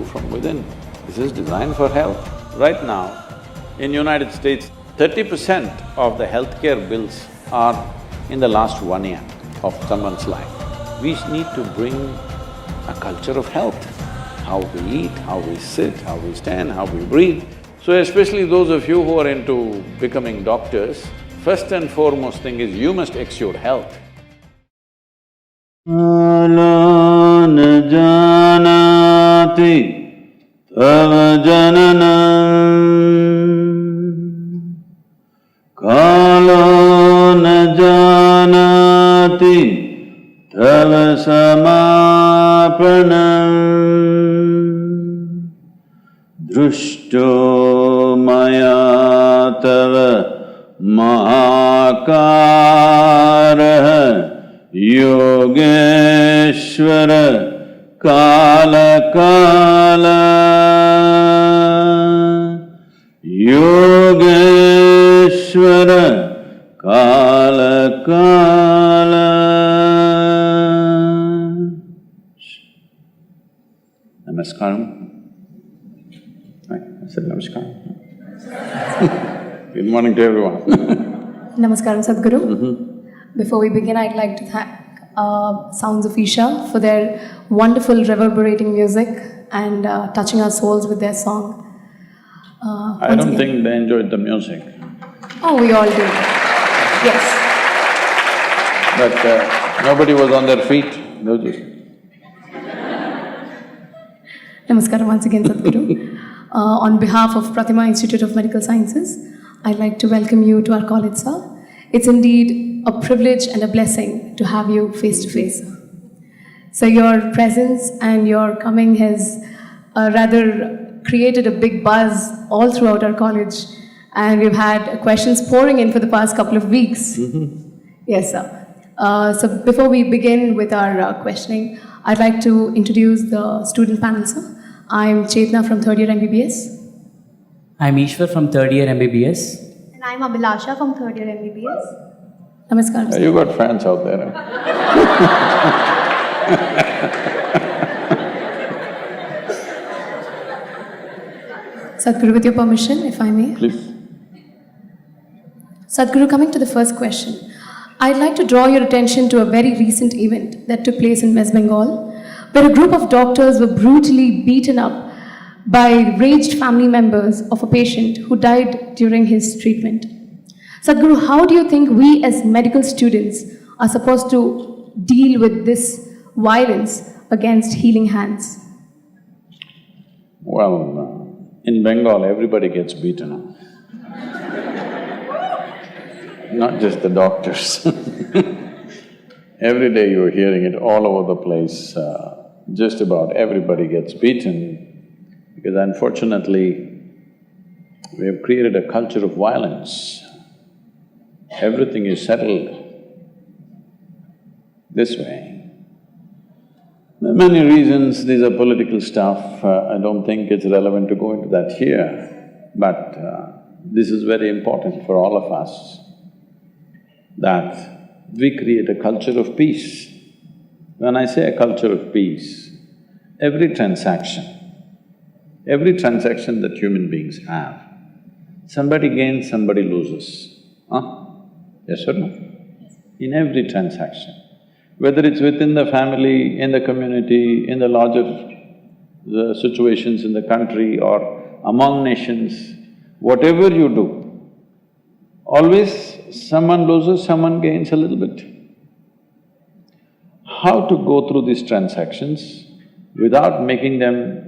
from within. This is designed for health. Right now, in United States, 30% of the healthcare bills are in the last 1 year of someone's life. We need to bring a culture of health, how we eat, how we sit, how we stand, how we breathe. So especially those of you who are into becoming doctors, first and foremost thing is you must exude health. Kalo n janati tava jananam, Kalo n janati tava samapanam, Drushto maya tava mahakaraha Yogeshwara Kala Kala, Yogeshwara Kala Kala. Namaskaram. Right, I said namaskaram. Good morning to everyone. Namaskaram, Sadhguru. Before we begin, I'd like to thank Sounds of Isha for their wonderful reverberating music and touching our souls with their song. I don't think they enjoyed the music. Oh, we all do. Yes. But nobody was on their feet, they were just… Namaskaram once again, Sadhguru. On behalf of Prathima Institute of Medical Sciences, I'd like to welcome you to our college, sir. It's indeed a privilege and a blessing to have you face to face. So your presence and your coming has rather created a big buzz all throughout our college, and we've had questions pouring in for the past couple of weeks. Yes, sir. So before we begin with our questioning, I'd like to introduce the student panel, sir. I'm Chetna from third year MBBS. I'm Ishwar from third year MBBS. And I'm Abhilasha from third year MBBS. Namaskaram, sir. You got fans out there, huh? Sadhguru, with your permission, if I may. Please. Sadhguru, coming to the first question, I'd like to draw your attention to a very recent event that took place in West Bengal, where a group of doctors were brutally beaten up by raged family members of a patient who died during his treatment. Sadhguru, how do you think we as medical students are supposed to deal with this violence against healing hands? Well, in Bengal, everybody gets beaten up. Not just the doctors. Every day you're hearing it all over the place, just about everybody gets beaten because unfortunately, we have created a culture of violence. Everything is settled this way. There are many reasons, these are political stuff, I don't think it's relevant to go into that here, but this is very important for all of us, that we create a culture of peace. When I say a culture of peace, every transaction that human beings have, somebody gains, somebody loses. Yes or no? In every transaction, whether it's within the family, in the community, in the larger situations in the country or among nations, whatever you do, always someone loses, someone gains a little bit. How to go through these transactions without making them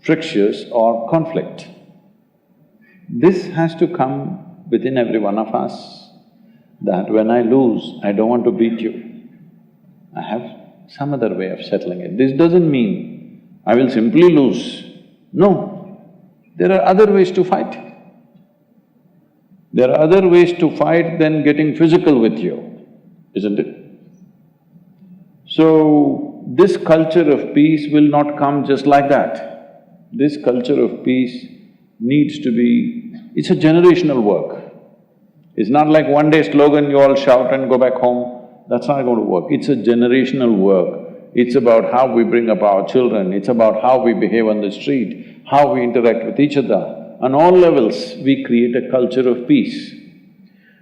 frictious or conflict? This has to come within every one of us, that when I lose, I don't want to beat you. I have some other way of settling it. This doesn't mean I will simply lose. No, there are other ways to fight. There are other ways to fight than getting physical with you, isn't it? So, this culture of peace will not come just like that. This culture of peace needs to be… it's a generational work. It's not like one day slogan you all shout and go back home, that's not going to work. It's a generational work. it's about how we bring up our children, it's about how we behave on the street, how we interact with each other. On all levels, we create a culture of peace.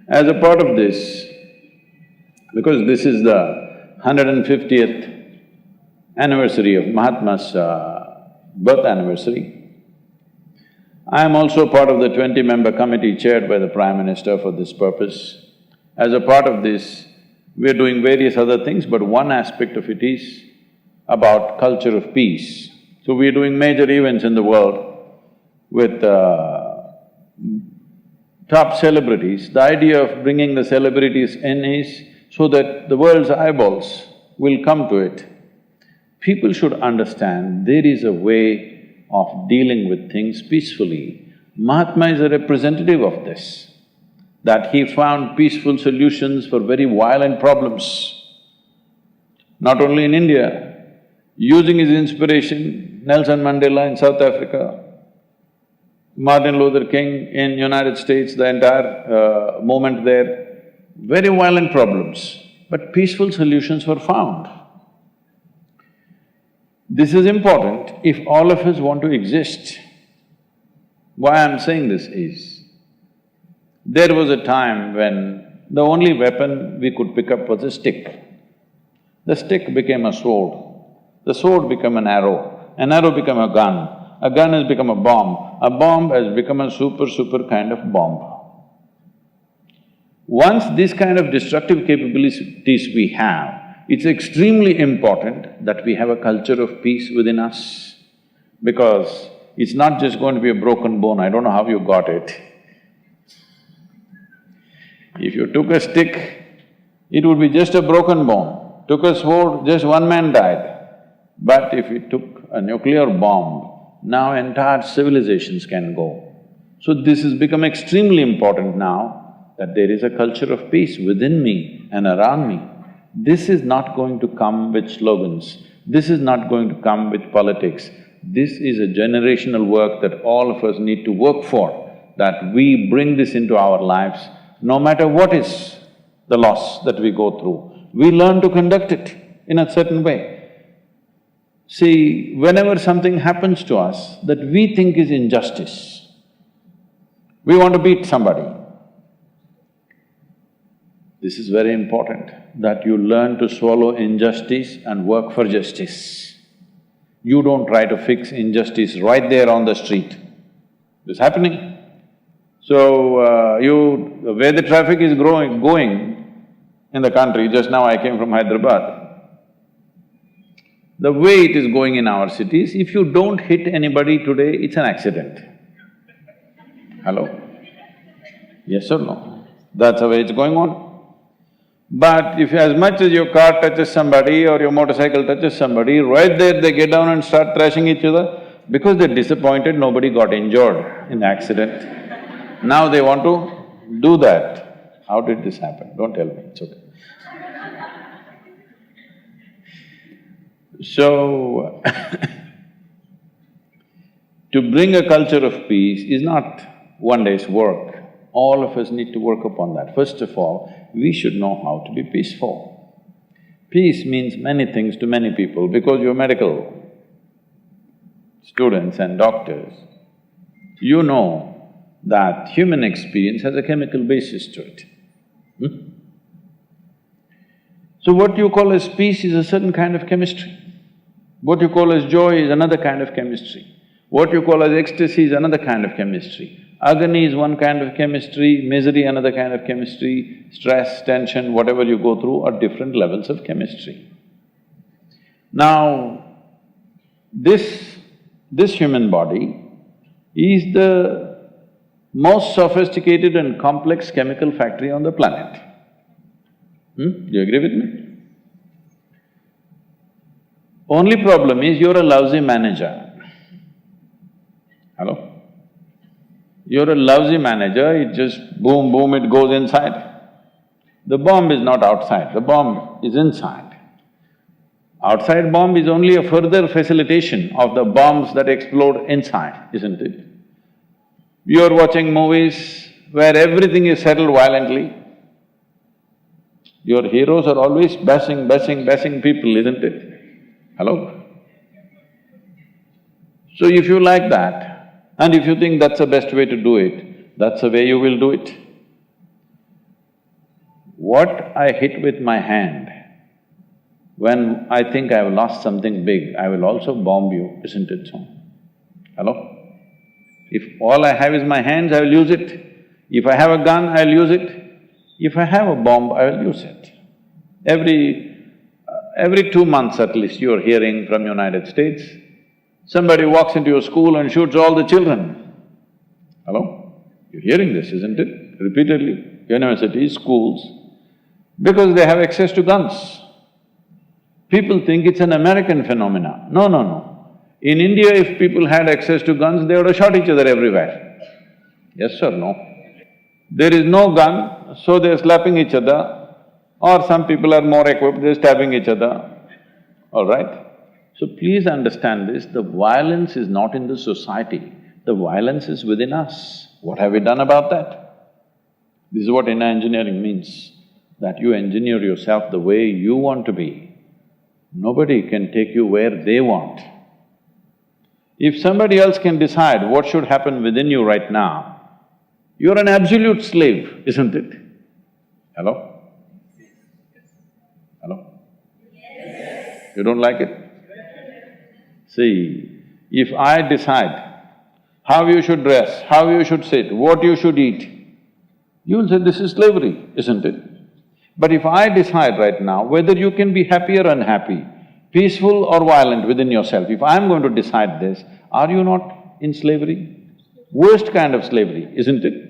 As a part of this, because this is the 150th anniversary of Mahatma's birth anniversary, I am also part of the 20-member committee chaired by the Prime Minister for this purpose. As a part of this, we are doing various other things, but one aspect of it is about culture of peace. So we are doing major events in the world with top celebrities. The idea of bringing the celebrities in is so that the world's eyeballs will come to it. People should understand there is a way of dealing with things peacefully. Mahatma is a representative of this, that he found peaceful solutions for very violent problems. Not only in India, using his inspiration, Nelson Mandela in South Africa, Martin Luther King in United States, the entire movement there, very violent problems, but peaceful solutions were found. This is important if all of us want to exist. Why I'm saying this is, there was a time when the only weapon we could pick up was a stick. The stick became a sword, the sword became an arrow became a gun has become a bomb has become a super kind of bomb. Once this kind of destructive capabilities we have, it's extremely important that we have a culture of peace within us, because it's not just going to be a broken bone. I don't know how you got it. If you took a stick, it would be just a broken bone. Took a sword, just one man died. But if you took a nuclear bomb, now entire civilizations can go. So this has become extremely important now, that there is a culture of peace within me and around me. This is not going to come with slogans, this is not going to come with politics. This is a generational work that all of us need to work for, that we bring this into our lives, no matter what is the loss that we go through, we learn to conduct it in a certain way. See, whenever something happens to us that we think is injustice, we want to beat somebody. This is very important, that you learn to swallow injustice and work for justice. You don't try to fix injustice right there on the street. It's happening. So, the way the traffic is going in the country, just now I came from Hyderabad, the way it is going in our cities, if you don't hit anybody today, it's an accident. Hello? Yes or no? That's the way it's going on. But if as much as your car touches somebody or your motorcycle touches somebody, right there they get down and start thrashing each other because they're disappointed nobody got injured in the accident. Now they want to do that. How did this happen? Don't tell me, it's okay. So, to bring a culture of peace is not one day's work. All of us need to work upon that. First of all, we should know how to be peaceful. Peace means many things to many people because you're medical students and doctors. You know that human experience has a chemical basis to it. So what you call as peace is a certain kind of chemistry. What you call as joy is another kind of chemistry. What you call as ecstasy is another kind of chemistry. Agony is one kind of chemistry, misery another kind of chemistry, stress, tension, whatever you go through are different levels of chemistry. Now, this human body is the most sophisticated and complex chemical factory on the planet. Do you agree with me? Only problem is you're a lousy manager. Hello? You're a lousy manager, it just boom, boom, it goes inside. The bomb is not outside, the bomb is inside. Outside bomb is only a further facilitation of the bombs that explode inside, isn't it? You're watching movies where everything is settled violently. Your heroes are always bashing people, isn't it? Hello? So if you like that, and if you think that's the best way to do it, that's the way you will do it. What I hit with my hand, when I think I've lost something big, I will also bomb you, isn't it so? Hello? If all I have is my hands, I will use it. If I have a gun, I'll use it. If I have a bomb, I will use it. Every 2 months at least, you're hearing from United States, somebody walks into your school and shoots all the children. Hello? You're hearing this, isn't it? Repeatedly, universities, schools, because they have access to guns. People think it's an American phenomena. No, no, no. In India, if people had access to guns, they would have shot each other everywhere. Yes or no? There is no gun, so they're slapping each other, or some people are more equipped, they're stabbing each other, all right? So please understand this, the violence is not in the society, the violence is within us. What have we done about that? This is what inner engineering means, that you engineer yourself the way you want to be. Nobody can take you where they want. If somebody else can decide what should happen within you right now, you're an absolute slave, isn't it? Hello? Hello? You don't like it? See, if I decide how you should dress, how you should sit, what you should eat, you'll say this is slavery, isn't it? But if I decide right now whether you can be happy or unhappy, peaceful or violent within yourself, if I'm going to decide this, are you not in slavery? Worst kind of slavery, isn't it?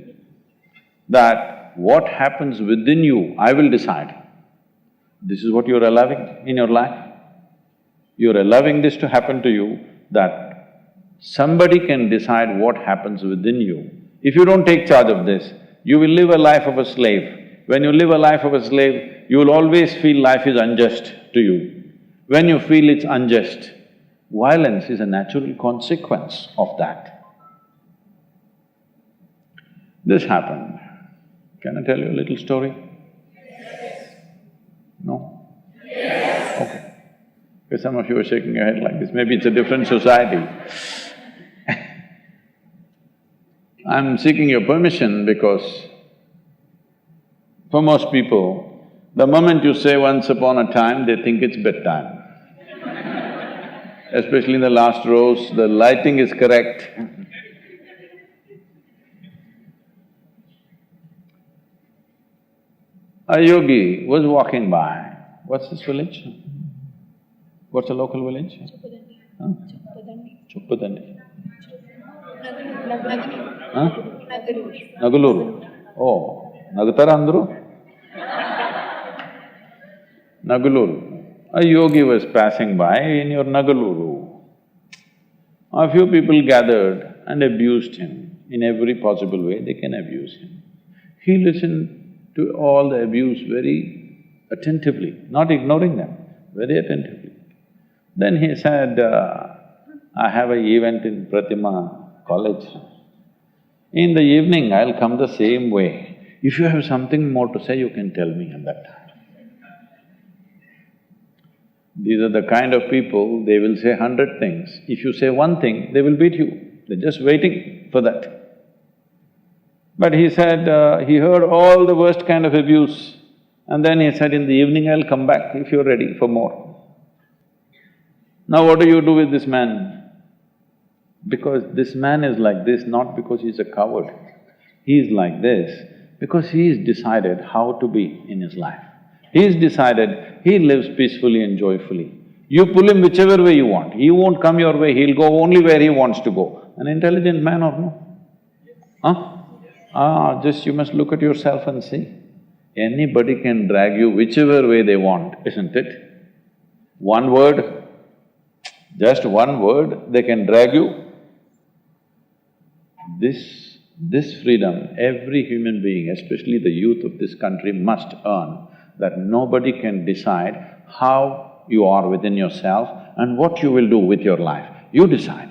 That what happens within you, I will decide. This is what you're allowing in your life. You're allowing this to happen to you, that somebody can decide what happens within you. If you don't take charge of this, you will live a life of a slave. When you live a life of a slave, you will always feel life is unjust to you. When you feel it's unjust, violence is a natural consequence of that. This happened. Can I tell you a little story? Yes. No? Yes. Okay. Because some of you are shaking your head like this, maybe it's a different society. I'm seeking your permission because for most people, the moment you say once upon a time, they think it's bedtime. Especially in the last rows, the lighting is correct. A yogi was walking by. What's this village? What's the local village? Huh? Chuppadandi. Huh? Nagaluru. Oh, Nagutara andru? Nagaluru. A yogi was passing by in your Nagaluru. A few people gathered and abused him. In every possible way they can abuse him. He listened to all the abuse very attentively, not ignoring them, very attentively. Then he said, I have an event in Prathima college. In the evening, I'll come the same way. If you have something more to say, you can tell me at that time. These are the kind of people, they will say 100 things. If you say one thing, they will beat you. They're just waiting for that. But he said, he heard all the worst kind of abuse, and then he said, in the evening I'll come back if you're ready for more. Now what do you do with this man? Because this man is like this, not because he's a coward. He's like this because he's decided how to be in his life. He's decided he lives peacefully and joyfully. You pull him whichever way you want, he won't come your way, he'll go only where he wants to go. An intelligent man or no? Huh? Just you must look at yourself and see. Anybody can drag you whichever way they want, isn't it? One word, just one word, they can drag you. This freedom, every human being, especially the youth of this country, must earn, that nobody can decide how you are within yourself and what you will do with your life. You decide.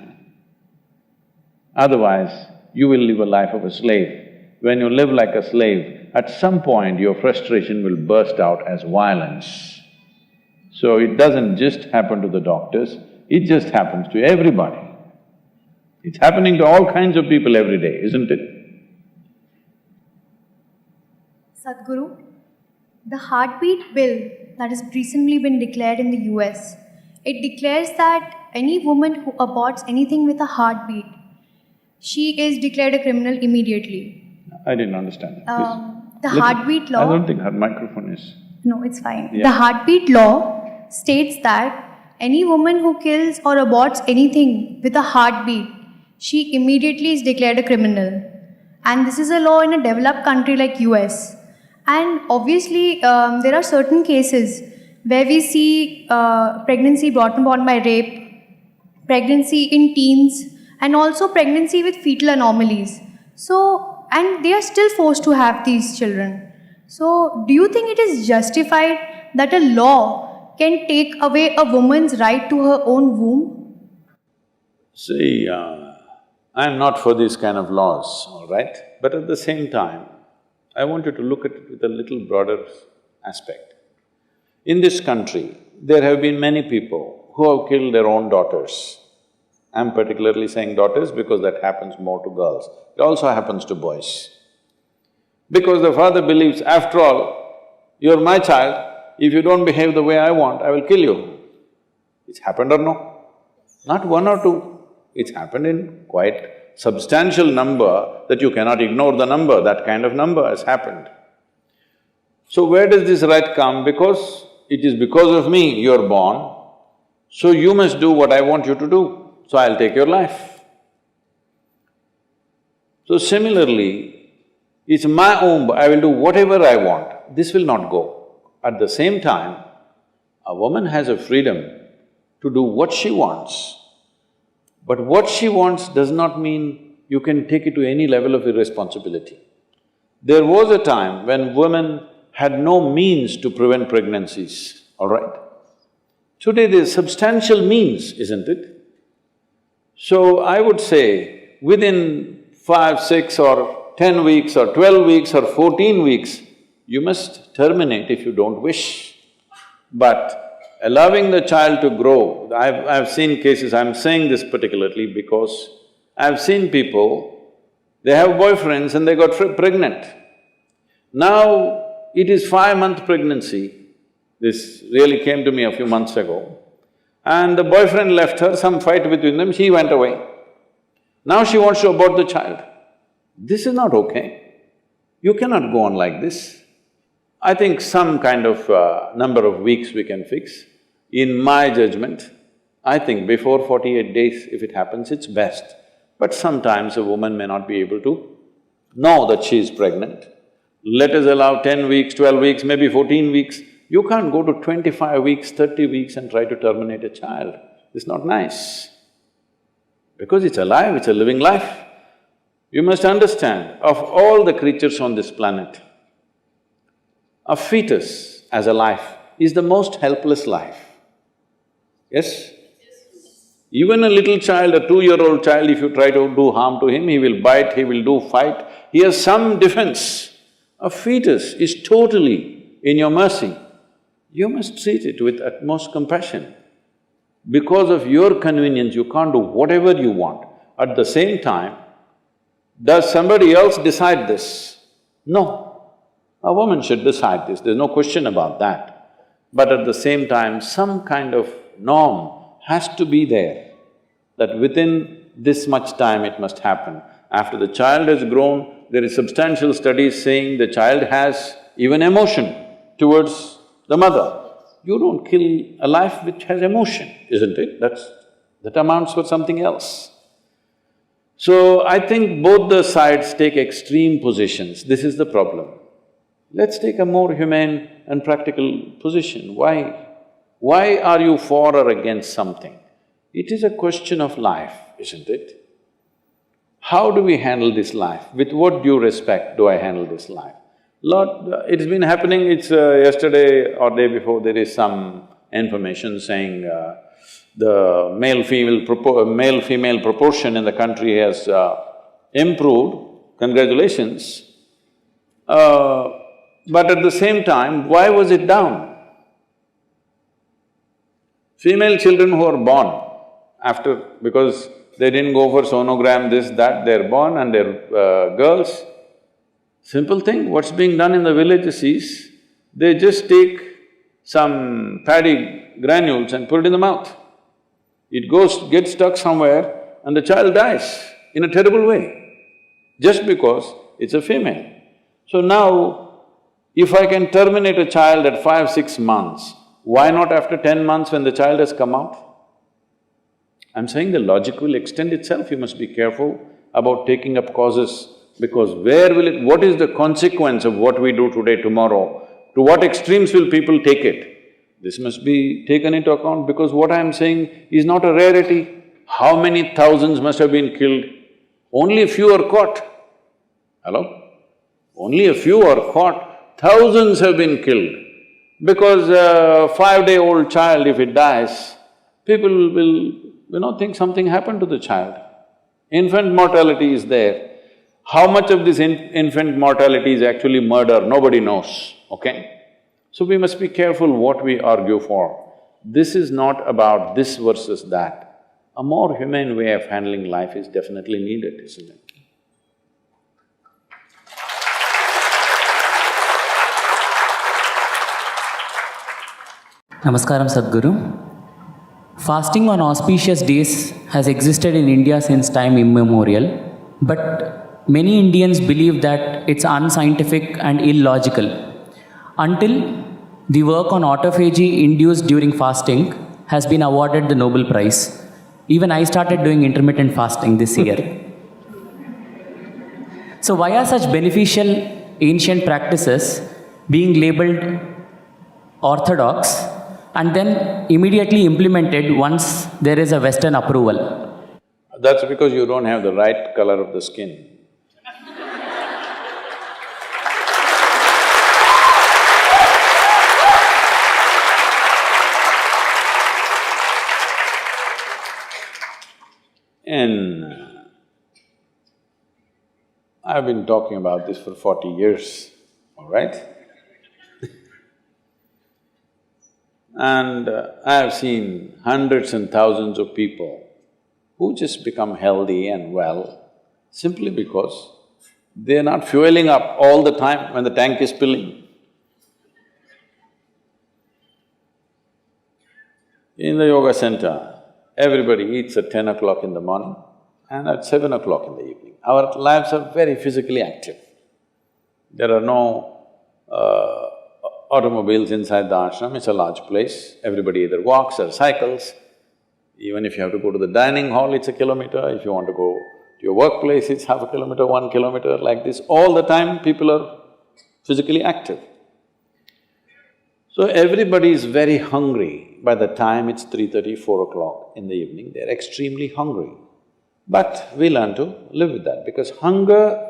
Otherwise, you will live a life of a slave. When you live like a slave, at some point your frustration will burst out as violence. So it doesn't just happen to the doctors, it just happens to everybody. It's happening to all kinds of people every day, isn't it? Sadhguru, the heartbeat bill that has recently been declared in the US, it declares that any woman who aborts anything with a heartbeat, she is declared a criminal immediately. I didn't understand. The heartbeat law… I don't think her microphone is… No, it's fine. Yeah. The heartbeat law states that any woman who kills or aborts anything with a heartbeat, she immediately is declared a criminal. And this is a law in a developed country like US. And obviously, there are certain cases where we see pregnancy brought about by rape, pregnancy in teens, and also pregnancy with fetal anomalies. So, and they are still forced to have these children. So, do you think it is justified that a law can take away a woman's right to her own womb? See, I'm not for these kind of laws, all right? But at the same time, I want you to look at it with a little broader aspect. In this country, there have been many people who have killed their own daughters. I'm particularly saying daughters because that happens more to girls. It also happens to boys. Because the father believes, after all, you're my child, if you don't behave the way I want, I will kill you. It's happened or no? Not one or two, it's happened in quite substantial number that you cannot ignore the number, that kind of number has happened. So where does this right come? Because it is because of me you're born, so you must do what I want you to do, so I'll take your life. So similarly, it's my womb, I will do whatever I want, this will not go. At the same time, a woman has a freedom to do what she wants. But what she wants does not mean you can take it to any level of irresponsibility. There was a time when women had no means to prevent pregnancies, all right? Today there's substantial means, isn't it? So I would say, within 5, 6 or 10 weeks or 12 weeks or 14 weeks, you must terminate if you don't wish. But allowing the child to grow, I've seen cases, I'm saying this particularly because I've seen people, they have boyfriends and they got pregnant. Now, it is 5-month pregnancy, this really came to me a few months ago, and the boyfriend left her, some fight between them, she went away. Now she wants to abort the child. This is not okay. You cannot go on like this. I think some kind of number of weeks we can fix. In my judgment, I think before 48 days, if it happens, it's best. But sometimes a woman may not be able to know that she is pregnant. Let us allow 10 weeks, 12 weeks, maybe 14 weeks. You can't go to 25 weeks, 30 weeks and try to terminate a child. It's not nice. Because it's alive, it's a living life. You must understand, of all the creatures on this planet, a fetus as a life is the most helpless life. Yes? Even a little child, a 2-year-old child, if you try to do harm to him, he will bite, he will do fight, he has some defense. A fetus is totally in your mercy. You must treat it with utmost compassion. Because of your convenience, you can't do whatever you want. At the same time, does somebody else decide this? No. A woman should decide this, there's no question about that. But at the same time, some kind of norm has to be there, that within this much time it must happen. After the child has grown, there is substantial studies saying the child has even emotion towards the mother. You don't kill a life which has emotion, isn't it? That amounts for something else. So I think both the sides take extreme positions, this is the problem. Let's take a more humane and practical position. Why? Why are you for or against something? It is a question of life, isn't it? How do we handle this life? With what due respect do I handle this life? It's been happening, it's yesterday or day before, there is some information saying the male-female proportion in the country has improved, congratulations. But at the same time, why was it down? Female children who are born after… because they didn't go for sonogram, this, that, they're born and they're girls. Simple thing, what's being done in the villages is, they just take some paddy granules and put it in the mouth. It gets stuck somewhere and the child dies in a terrible way, just because it's a female. So now, if I can terminate a child at 5, 6 months, why not after 10 months when the child has come out? I'm saying the logic will extend itself, you must be careful about taking up causes, because what is the consequence of what we do today, tomorrow? To what extremes will people take it? This must be taken into account, because what I'm saying is not a rarity. How many thousands must have been killed? Only a few are caught. Hello? Only a few are caught, thousands have been killed. Because a 5-day-old child, if it dies, people will, think something happened to the child. Infant mortality is there. How much of this infant mortality is actually murder, nobody knows, okay? So we must be careful what we argue for. This is not about this versus that. A more humane way of handling life is definitely needed, isn't it? Namaskaram, Sadhguru. Fasting on auspicious days has existed in India since time immemorial, but many Indians believe that it's unscientific and illogical. Until the work on autophagy induced during fasting has been awarded the Nobel Prize. Even I started doing intermittent fasting this year. So why are such beneficial ancient practices being labeled orthodox and then immediately implemented once there is a Western approval? That's because you don't have the right color of the skin. I've been talking about this for 40 years, all right? And I have seen hundreds and thousands of people who just become healthy and well simply because they're not fueling up all the time when the tank is filling. In the yoga center, everybody eats at 10 o'clock in the morning and at 7 o'clock in the evening. Our lives are very physically active. There are no automobiles inside the ashram, it's a large place. Everybody either walks or cycles. Even if you have to go to the dining hall, it's a kilometer. If you want to go to your workplace, it's half a kilometer, 1 kilometer, like this. All the time, people are physically active. So everybody is very hungry. By the time it's 3:30, 4 o'clock in the evening, they're extremely hungry. But we learn to live with that, because hunger…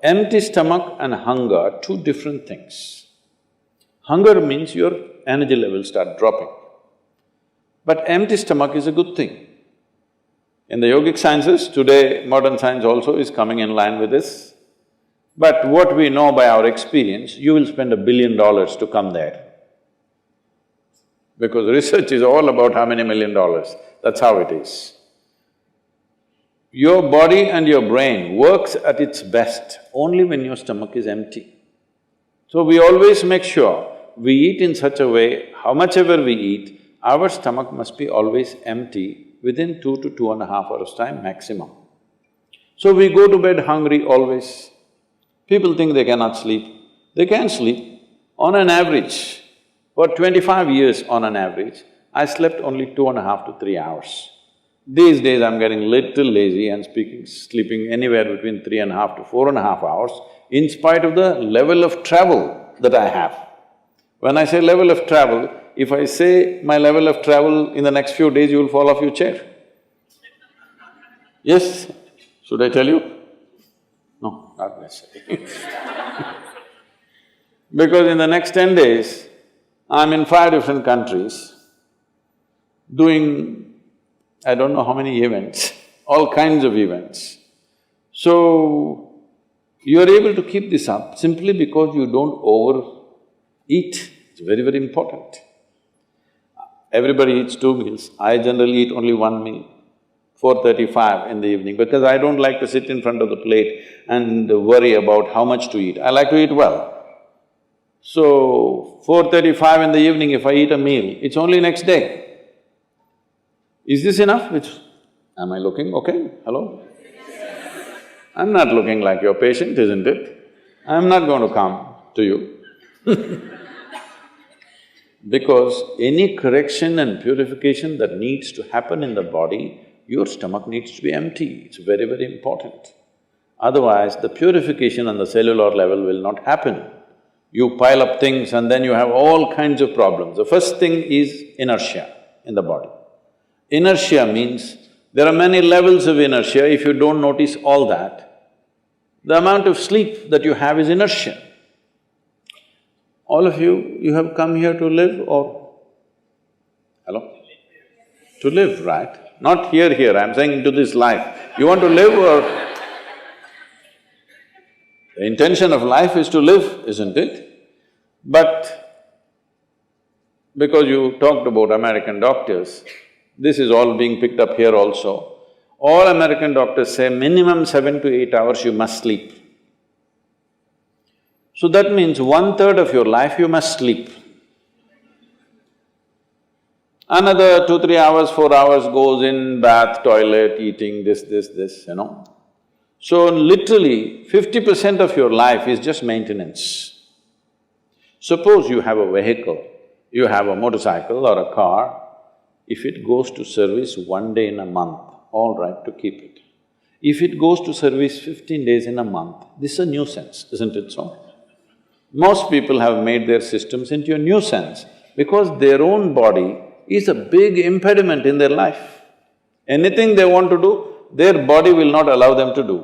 empty stomach and hunger are two different things. Hunger means your energy levels start dropping. But empty stomach is a good thing. In the yogic sciences, today modern science also is coming in line with this. But what we know by our experience, you will spend $1 billion to come there. Because research is all about how many $1 million, that's how it is. Your body and your brain works at its best only when your stomach is empty. So we always make sure we eat in such a way, how much ever we eat, our stomach must be always empty within 2 to 2.5 hours' time maximum. So we go to bed hungry always. People think they cannot sleep. They can sleep. On an average, for 25 years on an average, I slept only 2.5 to 3 hours. These days I'm getting little lazy and sleeping anywhere between 3.5 to 4.5 hours in spite of the level of travel that I have. When I say level of travel, if I say my level of travel in the next few days, you will fall off your chair. Yes? Should I tell you? No, not necessarily. Because in the next 10 days, I'm in 5 different countries doing I don't know how many events, all kinds of events. So, you're able to keep this up simply because you don't overeat. It's very, very important. Everybody eats 2 meals. I generally eat only 1 meal, 4:35 in the evening, because I don't like to sit in front of the plate and worry about how much to eat. I like to eat well. So, 4:35 in the evening, if I eat a meal, it's only next day. Is this enough? Am I looking okay? Hello? I'm not looking like your patient, isn't it? I'm not going to come to you because any correction and purification that needs to happen in the body, your stomach needs to be empty. It's very, very important. Otherwise, the purification on the cellular level will not happen. You pile up things and then you have all kinds of problems. The first thing is inertia in the body. Inertia means there are many levels of inertia. If you don't notice all that, the amount of sleep that you have is inertia. All of you have come here to live or… Hello? To live, right? Not here, I'm saying into this life. You want to live or… The intention of life is to live, isn't it? But because you talked about American doctors, this is all being picked up here also. All American doctors say minimum 7 to 8 hours you must sleep. So that means 1/3 of your life you must sleep. Another 2-3 hours, 4 hours goes in bath, toilet, eating, this, you know. So literally 50% of your life is just maintenance. Suppose you have a vehicle, you have a motorcycle or a car, if it goes to service 1 day in a month, all right to keep it. If it goes to service 15 days in a month, this is a nuisance, isn't it so? Most people have made their systems into a nuisance because their own body is a big impediment in their life. Anything they want to do, their body will not allow them to do.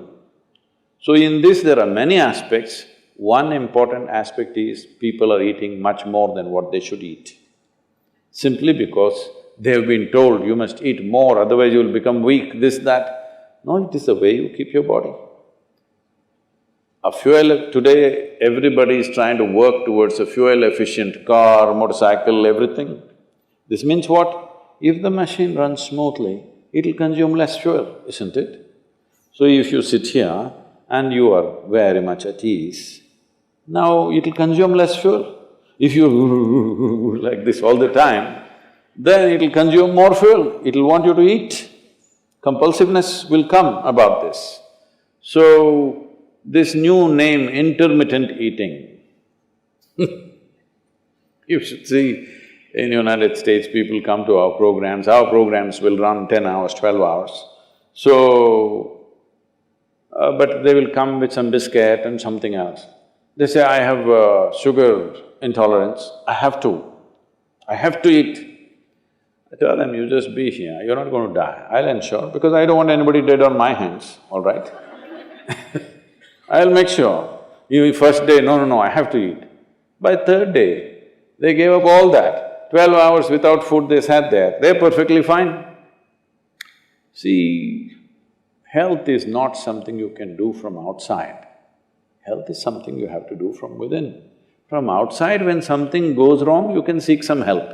So in this there are many aspects. One important aspect is people are eating much more than what they should eat. Simply because they have been told, you must eat more, otherwise you will become weak, this, that. No, it is the way you keep your body. Today everybody is trying to work towards a fuel-efficient car, motorcycle, everything. This means what? If the machine runs smoothly, it'll consume less fuel, isn't it? So if you sit here and you are very much at ease, now it'll consume less fuel. If you like this all the time, then it'll consume more fuel, it'll want you to eat. Compulsiveness will come about this. So, this new name, intermittent eating you should see, in United States, people come to our programs will run 10 hours, 12 hours. So, but they will come with some biscuit and something else. They say, I have sugar intolerance, I have to eat. I tell them, you just be here, you're not going to die, I'll ensure, because I don't want anybody dead on my hands, all right? I'll make sure. You first day, no, I have to eat. By third day, they gave up all that. 12 hours without food they sat there, they're perfectly fine. See, health is not something you can do from outside. Health is something you have to do from within. From outside, when something goes wrong, you can seek some help.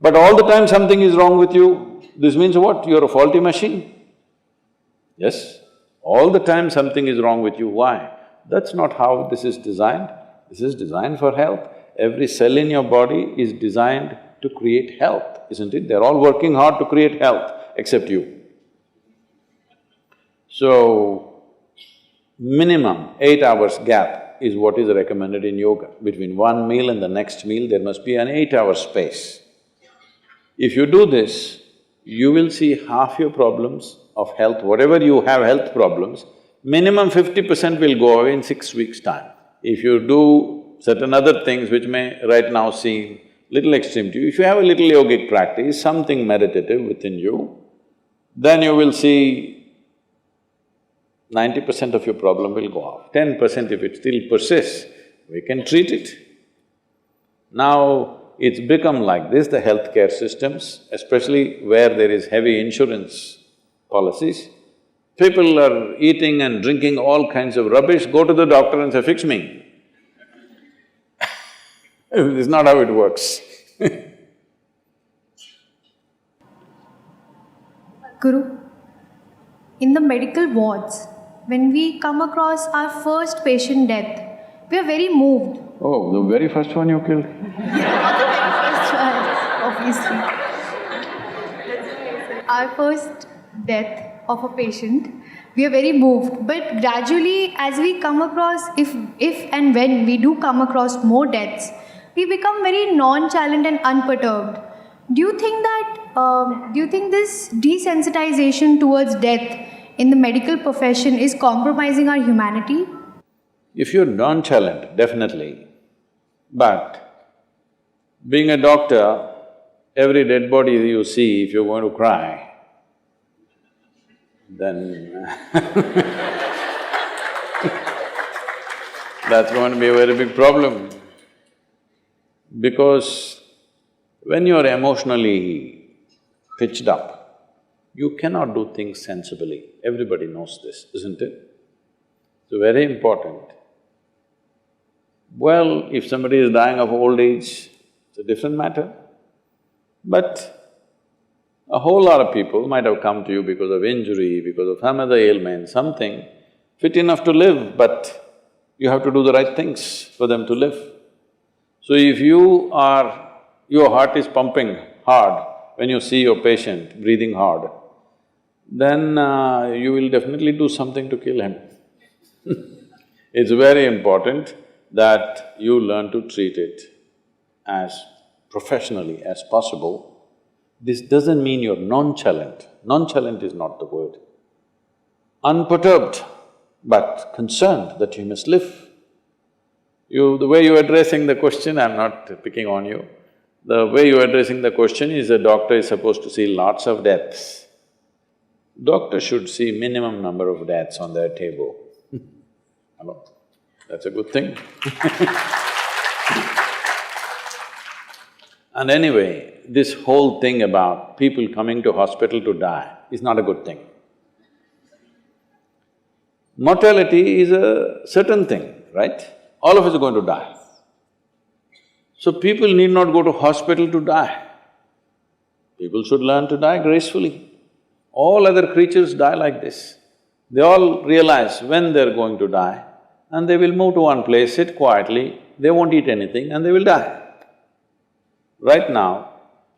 But all the time something is wrong with you, this means what? You're a faulty machine. Yes? All the time something is wrong with you, why? That's not how this is designed. This is designed for health. Every cell in your body is designed to create health, isn't it? They're all working hard to create health, except you. So, minimum 8 hours gap is what is recommended in yoga. Between one meal and the next meal, there must be an 8-hour space. If you do this, you will see half your problems of health, whatever you have health problems, minimum 50% will go away in 6 weeks' time. If you do certain other things which may right now seem little extreme to you, if you have a little yogic practice, something meditative within you, then you will see 90% of your problem will go off. 10% if it still persists, we can treat it. Now, it's become like this, the healthcare systems, especially where there is heavy insurance policies. People are eating and drinking all kinds of rubbish, go to the doctor and say, fix me. This is not how it works. Guru, in the medical wards, when we come across our first patient death, we are very moved. Oh, the very first one you killed? Not the very first one, obviously. Our first death of a patient, we are very moved. But gradually, as we come across, if and when we do come across more deaths, we become very nonchalant and unperturbed. Do you think this desensitization towards death in the medical profession is compromising our humanity? If you're nonchalant, definitely. But being a doctor, every dead body you see, if you're going to cry, then that's going to be a very big problem. Because when you're emotionally pitched up, you cannot do things sensibly. Everybody knows this, isn't it? So very important. Well, if somebody is dying of old age, it's a different matter. But a whole lot of people might have come to you because of injury, because of some other ailment, something fit enough to live, but you have to do the right things for them to live. So if your heart is pumping hard when you see your patient breathing hard, then you will definitely do something to kill him. It's very important that you learn to treat it as professionally as possible. This doesn't mean you're nonchalant. Nonchalant is not the word. Unperturbed, but concerned that you must live. The way you're addressing the question, I'm not picking on you, the way you're addressing the question is a doctor is supposed to see lots of deaths. Doctor should see minimum number of deaths on their table. Hello? That's a good thing. And anyway, this whole thing about people coming to hospital to die is not a good thing. Mortality is a certain thing, right? All of us are going to die. So people need not go to hospital to die. People should learn to die gracefully. All other creatures die like this. They all realize when they're going to die and they will move to one place, sit quietly, they won't eat anything and they will die. Right now,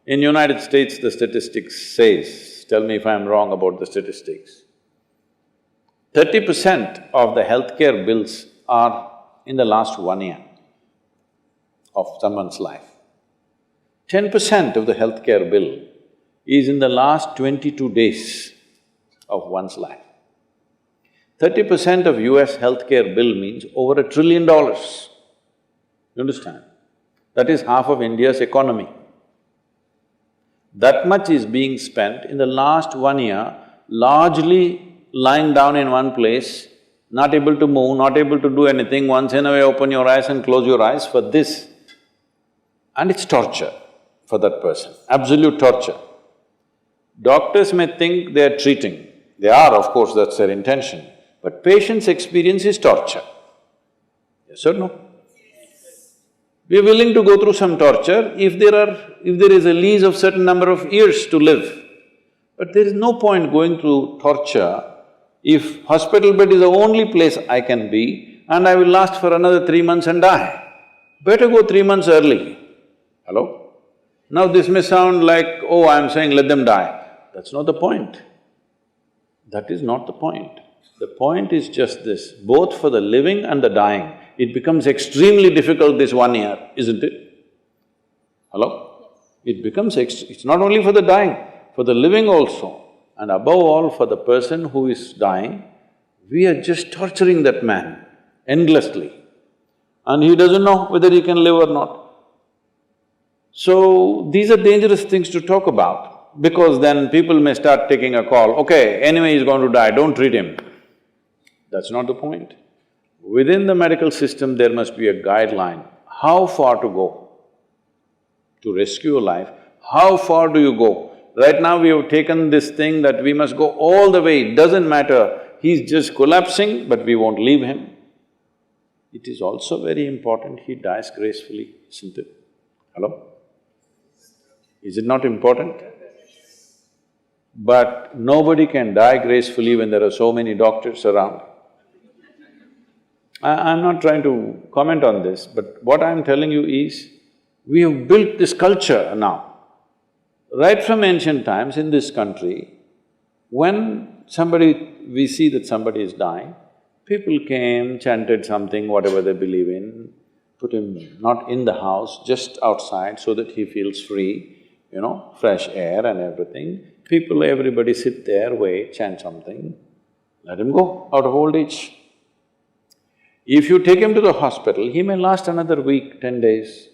in United States, the statistics says, tell me if I'm wrong about the statistics, 30% of the healthcare bills are in the last 1 year of someone's life. 10% of the healthcare bill is in the last 22 days of one's life. 30% of US healthcare bill means over $1 trillion. You understand? That is half of India's economy. That much is being spent in the last 1 year, largely lying down in one place, not able to move, not able to do anything, once in a way open your eyes and close your eyes for this. And it's torture for that person, absolute torture. Doctors may think they are treating, they are, of course, that's their intention, but patient's experience is torture. Yes or no? We are willing to go through some torture if there is a lease of certain number of years to live. But there is no point going through torture if hospital bed is the only place I can be and I will last for another 3 months and die. Better go 3 months early. Hello? Now this may sound like, oh, I'm saying let them die. That's not the point. That is not the point. The point is just this, both for the living and the dying, it becomes extremely difficult this 1 year, isn't it? Hello? It becomes it's not only for the dying, for the living also. And above all, for the person who is dying, we are just torturing that man endlessly. And he doesn't know whether he can live or not. So, these are dangerous things to talk about, because then people may start taking a call, okay, anyway he's going to die, don't treat him. That's not the point. Within the medical system, there must be a guideline, how far to go to rescue a life, how far do you go? Right now we have taken this thing that we must go all the way, it doesn't matter, he's just collapsing, but we won't leave him. It is also very important he dies gracefully, isn't it? Hello? Is it not important? but nobody can die gracefully when there are so many doctors around. I'm not trying to comment on this, but what I'm telling you is, we have built this culture now. Right from ancient times in this country, when we see that somebody is dying, people came, chanted something, whatever they believe in, put him not in the house, just outside so that he feels free, fresh air and everything. Everybody sit there, wait, chant something, let him go out of old age. If you take him to the hospital, he may last another week, 10 days,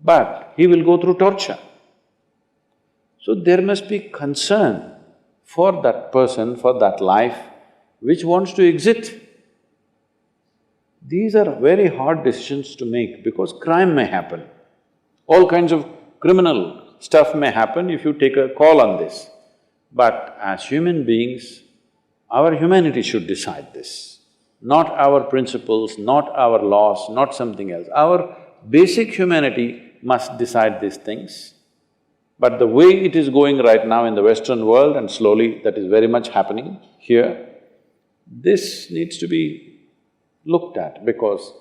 but he will go through torture. So there must be concern for that person, for that life which wants to exit. These are very hard decisions to make because crime may happen. All kinds of criminal stuff may happen if you take a call on this. But as human beings, our humanity should decide this. Not our principles, not our laws, not something else. Our basic humanity must decide these things. But the way it is going right now in the Western world, and slowly that is very much happening here, this needs to be looked at because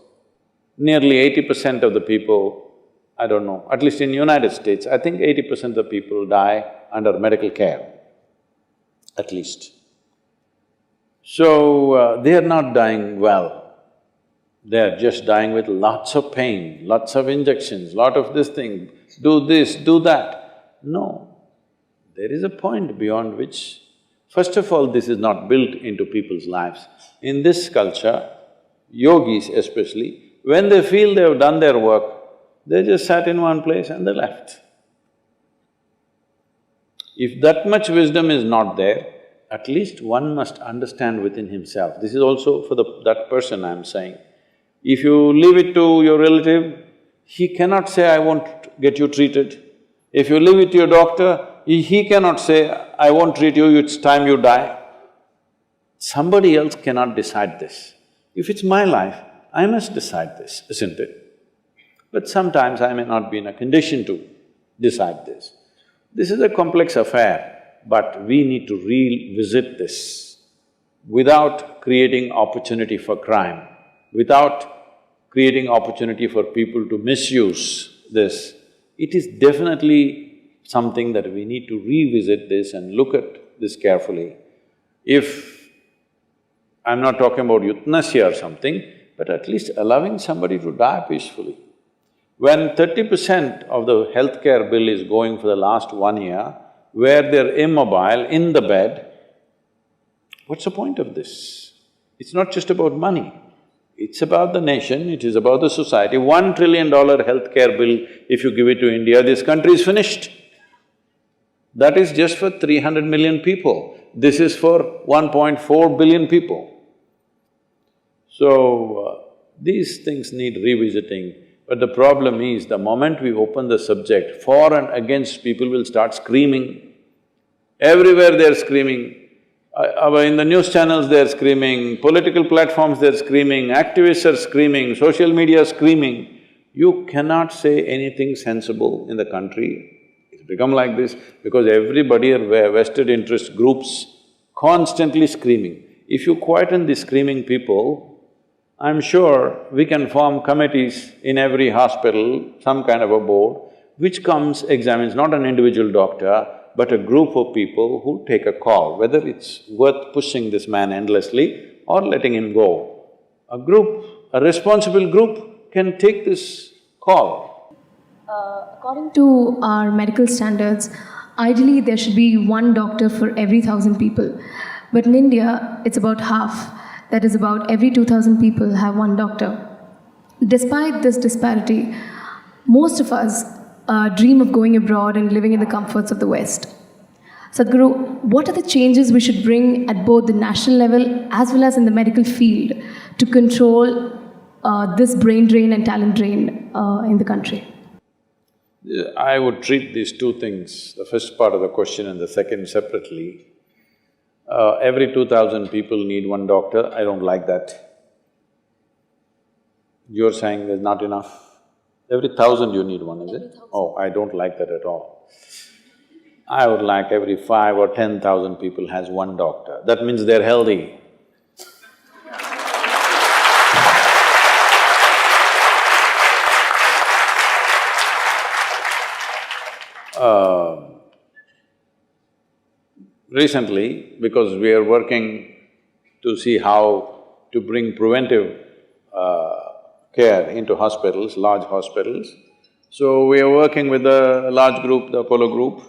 nearly 80% of the people, I don't know, at least in United States, I think 80% of the people die under medical care, at least. So, they are not dying well, they are just dying with lots of pain, lots of injections, lot of this thing, do this, do that. No, there is a point beyond which, first of all, this is not built into people's lives. In this culture, yogis especially, when they feel they have done their work, they just sat in one place and they left. If that much wisdom is not there, at least one must understand within himself. This is also for that person I'm saying. If you leave it to your relative, he cannot say, I won't get you treated. If you leave it to your doctor, he cannot say, I won't treat you, it's time you die. Somebody else cannot decide this. If it's my life, I must decide this, isn't it? But sometimes I may not be in a condition to decide this. This is a complex affair, but we need to revisit this without creating opportunity for crime, without creating opportunity for people to misuse this. It is definitely something that we need to revisit this and look at this carefully. If… I'm not talking about euthanasia or something, but at least allowing somebody to die peacefully. When 30% of the healthcare bill is going for the last 1 year, where they're immobile in the bed, what's the point of this? It's not just about money, it's about the nation, it is about the society. $1 trillion healthcare bill, if you give it to India, this country is finished. That is just for 300 million people. This is for 1.4 billion people. So, these things need revisiting. But the problem is, the moment we open the subject, for and against, people will start screaming. Everywhere they're screaming. In the news channels they're screaming, political platforms they're screaming, activists are screaming, social media screaming. You cannot say anything sensible in the country. It's become like this because everybody are vested interest groups constantly screaming. If you quieten the screaming people, I'm sure we can form committees in every hospital, some kind of a board, which comes, examines not an individual doctor, but a group of people who take a call, whether it's worth pushing this man endlessly or letting him go. A group, a responsible group can take this call. According to our medical standards, ideally there should be one doctor for every 1,000 people. But in India, it's about half. That is, about every 2,000 people have one doctor. Despite this disparity, most of us dream of going abroad and living in the comforts of the West. Sadhguru, what are the changes we should bring at both the national level as well as in the medical field to control this brain drain and talent drain in the country? I would treat these two things, the first part of the question and the second separately. Every 2,000 people need one doctor, I don't like that. You're saying there's not enough. Every 1,000 you need one, is it? Oh, I don't like that at all. I would like every 5 or 10,000 people has one doctor. That means they're healthy. Recently, because we are working to see how to bring preventive care into hospitals, large hospitals, so we are working with a large group, the Apollo group.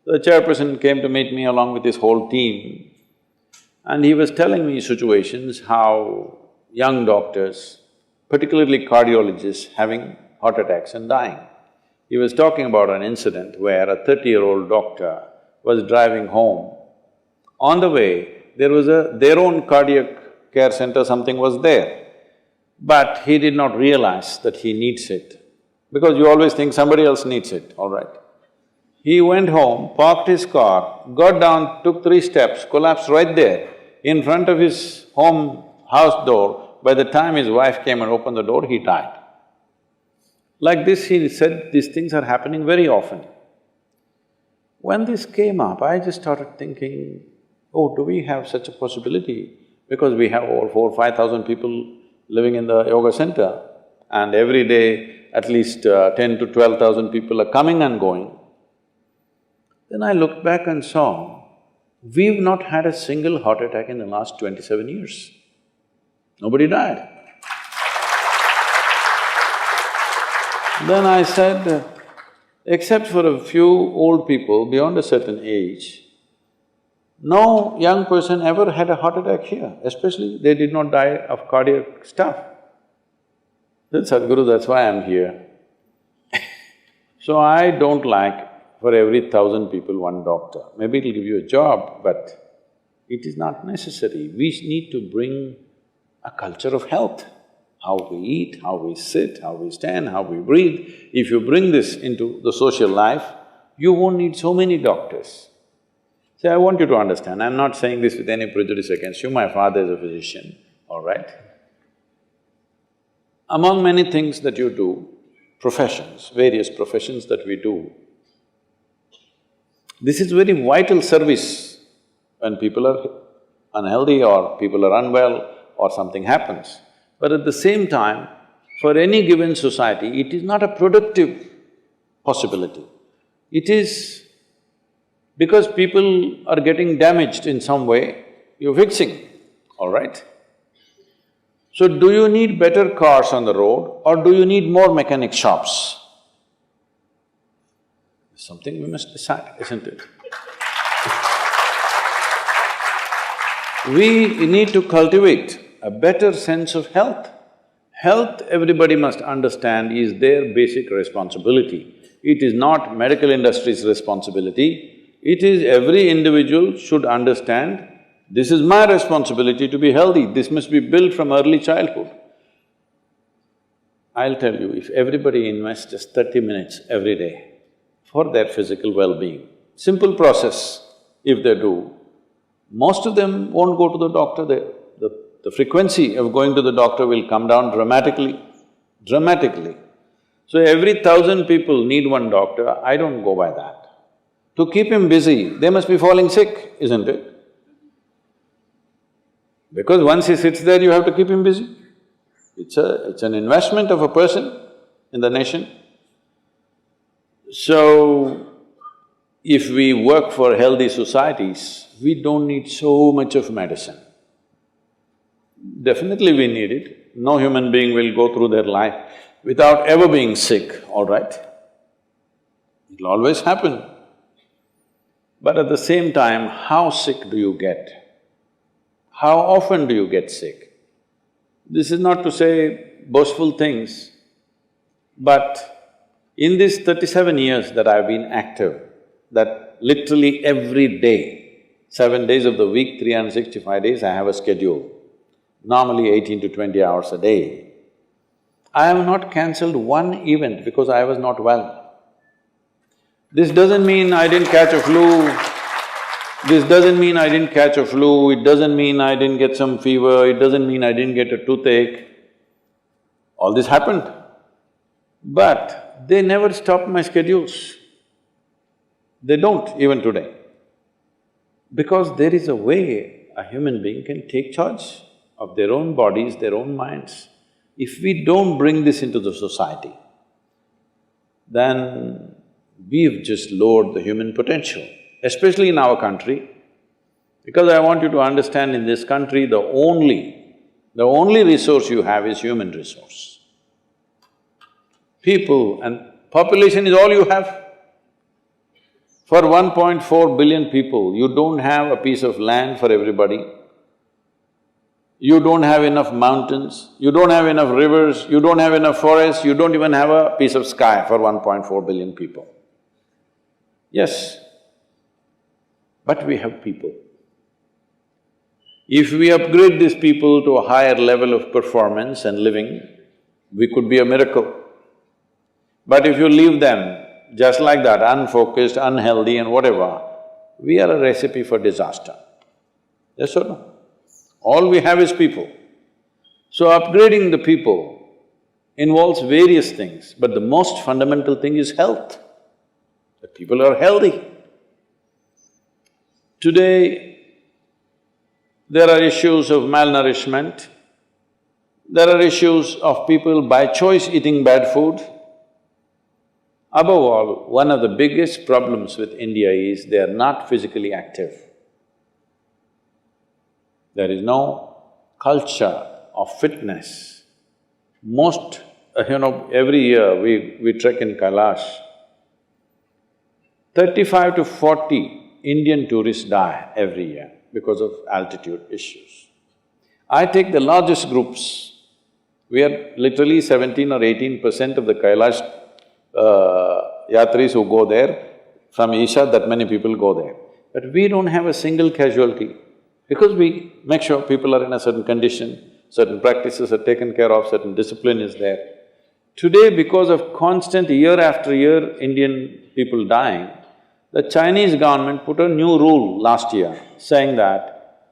The chairperson came to meet me along with his whole team, and he was telling me situations how young doctors, particularly cardiologists, having heart attacks and dying. He was talking about an incident where a 30-year-old doctor was driving home. On the way, there was their own cardiac care center, something was there, but he did not realize that he needs it, because you always think somebody else needs it, all right. He went home, parked his car, got down, took 3 steps, collapsed right there in front of his house door. By the time his wife came and opened the door, he died. Like this, he said, these things are happening very often. When this came up, I just started thinking, oh, do we have such a possibility? Because we have over 4,000–5,000 people living in the yoga center, and every day at least 10 to 12,000 people are coming and going. Then I looked back and saw, we've not had a single heart attack in the last 27 years. Nobody died. Then I said, except for a few old people beyond a certain age, no young person ever had a heart attack here, especially they did not die of cardiac stuff. Then Sadhguru, that's why I'm here. So I don't like for every 1,000 people one doctor. Maybe it'll give you a job, but it is not necessary. We need to bring a culture of health. How we eat, how we sit, how we stand, how we breathe. If you bring this into the social life, you won't need so many doctors. See, I want you to understand, I'm not saying this with any prejudice against you, my father is a physician, all right? Among many things that you do, professions, various professions that we do, this is very vital service when people are unhealthy or people are unwell or something happens. But at the same time, for any given society, it is not a productive possibility. It is because people are getting damaged in some way, you're fixing, all right? So do you need better cars on the road or do you need more mechanic shops? Something we must decide, isn't it? We need to cultivate a better sense of health. Health, everybody must understand, is their basic responsibility. It is not medical industry's responsibility, it is every individual should understand, this is my responsibility to be healthy, this must be built from early childhood. I'll tell you, if everybody invests just 30 minutes every day for their physical well-being, simple process, if they do, most of them won't go to the doctor. The frequency of going to the doctor will come down dramatically, dramatically. So every 1,000 people need one doctor, I don't go by that. To keep him busy, they must be falling sick, isn't it? Because once he sits there, you have to keep him busy. It's an investment of a person in the nation. So, if we work for healthy societies, we don't need so much of medicine. Definitely we need it. No human being will go through their life without ever being sick, all right? It'll always happen. But at the same time, how sick do you get? How often do you get sick? This is not to say boastful things, but in these 37 years that I've been active, that literally every day, 7 days of the week, 365 days, I have a schedule. Normally 18 to 20 hours a day. I have not cancelled one event because I was not well. This doesn't mean I didn't catch a flu, this doesn't mean I didn't catch a flu, it doesn't mean I didn't get some fever, it doesn't mean I didn't get a toothache. All this happened. But they never stopped my schedules. They don't even today. Because there is a way a human being can take charge of their own bodies, their own minds. If we don't bring this into the society, then we've just lowered the human potential, especially in our country. Because I want you to understand, in this country, the only resource you have is human resource. People and population is all you have. For 1.4 billion people, you don't have a piece of land for everybody. You don't have enough mountains, you don't have enough rivers, you don't have enough forests, you don't even have a piece of sky for 1.4 billion people. Yes, but we have people. If we upgrade these people to a higher level of performance and living, we could be a miracle. But if you leave them just like that, unfocused, unhealthy and whatever, we are a recipe for disaster. Yes or no? All we have is people. So upgrading the people involves various things, but the most fundamental thing is health. The people are healthy. Today, there are issues of malnourishment, there are issues of people by choice eating bad food. Above all, one of the biggest problems with India is they are not physically active. There is no culture of fitness. Every year we trek in Kailash, 35 to 40 Indian tourists die every year because of altitude issues. I take the largest groups. We are literally 17 or 18% of the Kailash yatris who go there. From Isha, that many people go there. But we don't have a single casualty because we make sure people are in a certain condition, certain practices are taken care of, certain discipline is there. Today, because of constant year after year Indian people dying, the Chinese government put a new rule last year saying that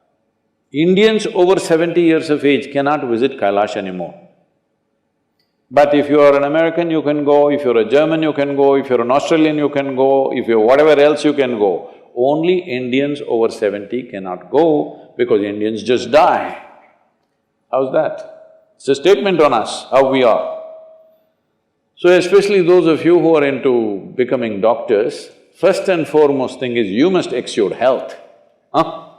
Indians over 70 years of age cannot visit Kailash anymore. But if you are an American, you can go, if you're a German, you can go, if you're an Australian, you can go, if you're whatever else, you can go. Only Indians over 70 cannot go because Indians just die. How's that? It's a statement on us, how we are. So especially those of you who are into becoming doctors, first and foremost thing is you must exude health, huh?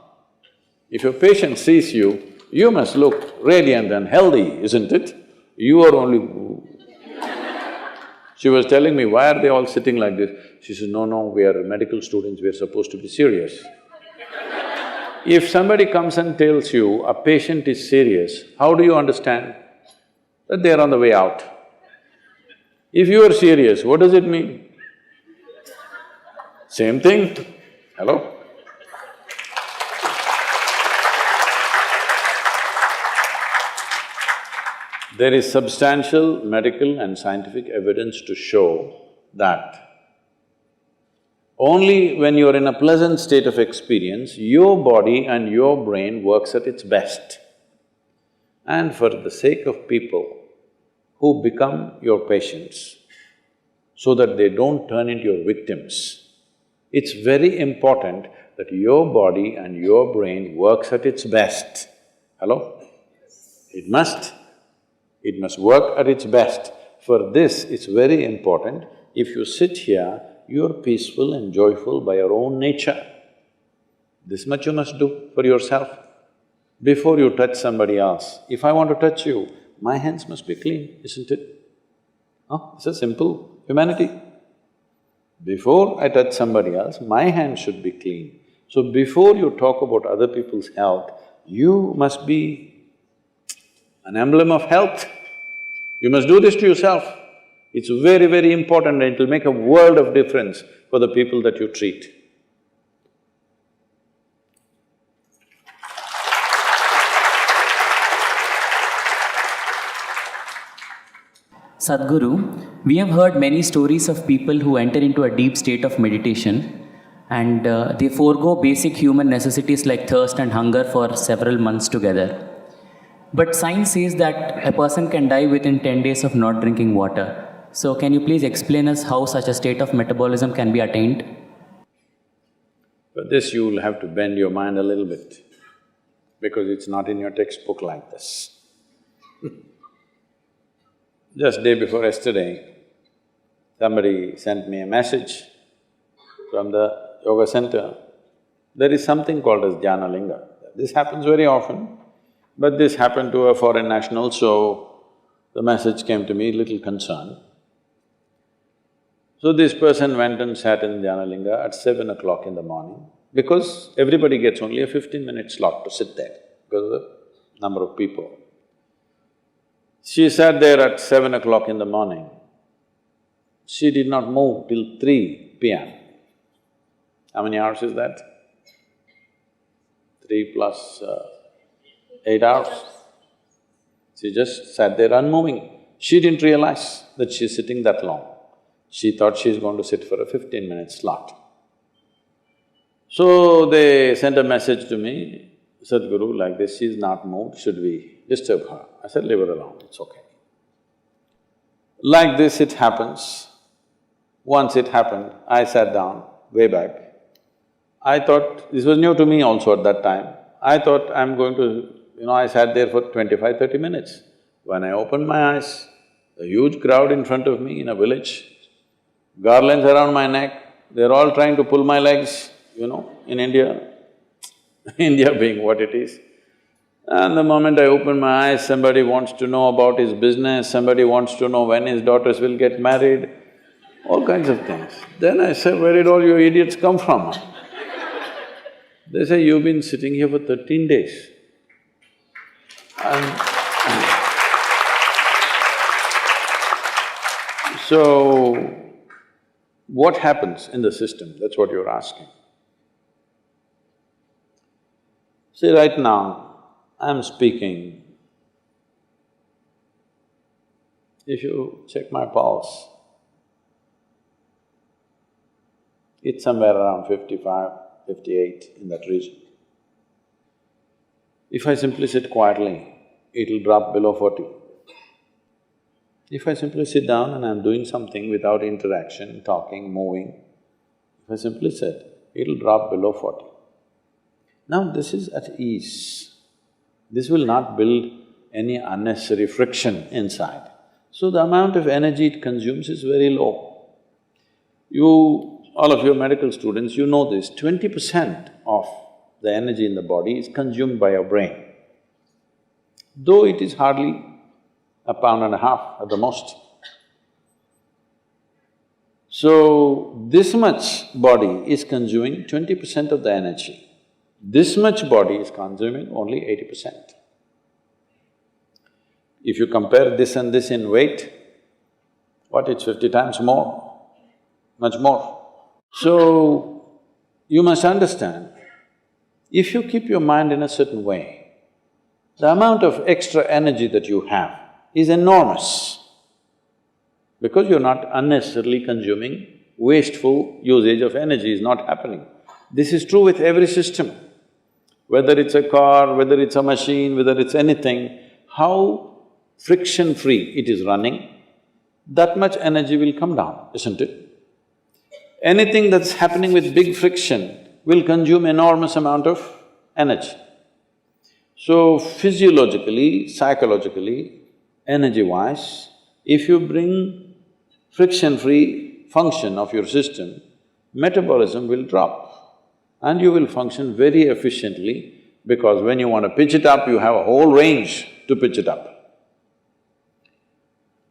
If your patient sees you, you must look radiant and healthy, isn't it? You are only… She was telling me, why are they all sitting like this? She said, no, we are medical students, we are supposed to be serious. If somebody comes and tells you a patient is serious, how do you understand? That they are on the way out. If you are serious, what does it mean? Same thing, hello? There is substantial medical and scientific evidence to show that only when you're in a pleasant state of experience, your body and your brain works at its best. And for the sake of people who become your patients, so that they don't turn into your victims, it's very important that your body and your brain works at its best. Hello? It must work at its best. For this, it's very important. If you sit here, you're peaceful and joyful by your own nature. This much you must do for yourself. Before you touch somebody else, if I want to touch you, my hands must be clean, isn't it? It's a simple humanity. Before I touch somebody else, my hands should be clean. So before you talk about other people's health, you must be an emblem of health. You must do this to yourself. It's very, very important and it'll make a world of difference for the people that you treat. Sadhguru, we have heard many stories of people who enter into a deep state of meditation and they forego basic human necessities like thirst and hunger for several months together. But science says that a person can die within 10 days of not drinking water. So can you please explain us how such a state of metabolism can be attained? But this you'll have to bend your mind a little bit, because it's not in your textbook like this. Just day before yesterday, somebody sent me a message from the yoga center. There is something called as Dhyana Linga. This happens very often, but this happened to a foreign national, so the message came to me little concerned. So this person went and sat in Dhyana Linga at 7 o'clock in the morning, because everybody gets only a 15-minute slot to sit there because of the number of people. She sat there at 7 o'clock in the morning. She did not move till 3 p.m. How many hours is that? 3 plus 8 hours. She just sat there unmoving. She didn't realize that she's sitting that long. She thought she's going to sit for a 15-minute slot. So they sent a message to me, Sadhguru, like this, she's not moved, should we disturb her? I said, leave her alone, it's okay. Like this it happens. Once it happened, I sat down way back. I thought, this was new to me also at that time, I thought I'm going to… I sat there for 25–30 minutes. When I opened my eyes, a huge crowd in front of me in a village, garlands around my neck, they're all trying to pull my legs, in India, India being what it is. And the moment I open my eyes, somebody wants to know about his business, somebody wants to know when his daughters will get married, all kinds of things. Then I say, where did all you idiots come from? They say, you've been sitting here for 13 days. And so, what happens in the system? That's what you're asking. See, right now, I'm speaking. If you check my pulse, it's somewhere around 55, 58, in that region. If I simply sit quietly, it'll drop below 40. If I simply sit down and I'm doing something without interaction, talking, moving, if I simply sit, it'll drop below 40. Now this is at ease. This will not build any unnecessary friction inside. So the amount of energy it consumes is very low. All of you medical students, you know this, 20% of the energy in the body is consumed by your brain. Though it is hardly a pound and a half at the most. So, this much body is consuming 20% of the energy. This much body is consuming only 80%. If you compare this and this in weight, what, it's 50 times more, much more. So, you must understand, if you keep your mind in a certain way, the amount of extra energy that you have is enormous, because you're not unnecessarily consuming wasteful usage of energy is not happening. This is true with every system. Whether it's a car, whether it's a machine, whether it's anything, how friction-free it is running, that much energy will come down, isn't it? Anything that's happening with big friction will consume enormous amount of energy. So physiologically, psychologically, energy-wise, if you bring friction-free function of your system, metabolism will drop and you will function very efficiently, because when you want to pitch it up, you have a whole range to pitch it up.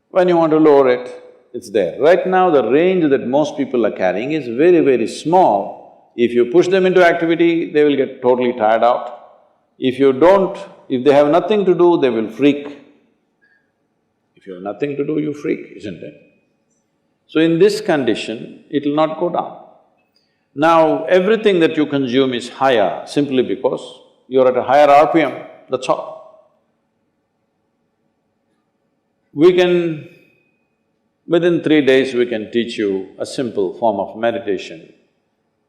When you want to lower it, it's there. Right now, the range that most people are carrying is very, very small. If you push them into activity, they will get totally tired out. If you don't, if they have nothing to do, they will freak. If you have nothing to do, you freak, isn't it? So in this condition, it'll not go down. Now, everything that you consume is higher simply because you're at a higher RPM, that's all. Within 3 days, we can teach you a simple form of meditation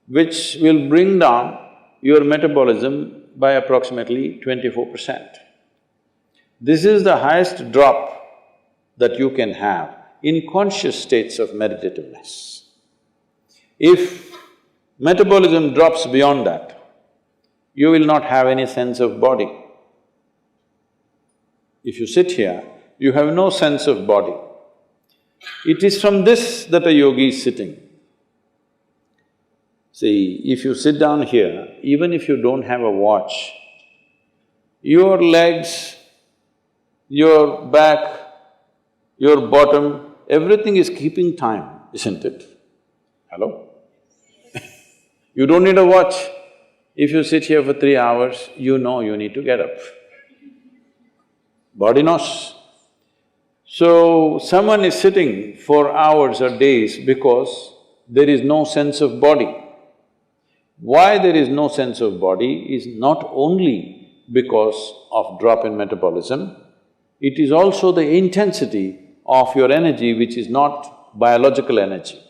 which will bring down your metabolism by approximately 24%. This is the highest drop that you can have in conscious states of meditativeness. If Metabolism drops beyond that, you will not have any sense of body. If you sit here, you have no sense of body. It is from this that a yogi is sitting. See, if you sit down here, even if you don't have a watch, your legs, your back, your bottom, everything is keeping time, isn't it? Hello? You don't need a watch. If you sit here for 3 hours, you know you need to get up. Body knows. So, someone is sitting for hours or days because there is no sense of body. Why there is no sense of body is not only because of drop in metabolism, it is also the intensity of your energy which is not biological energy.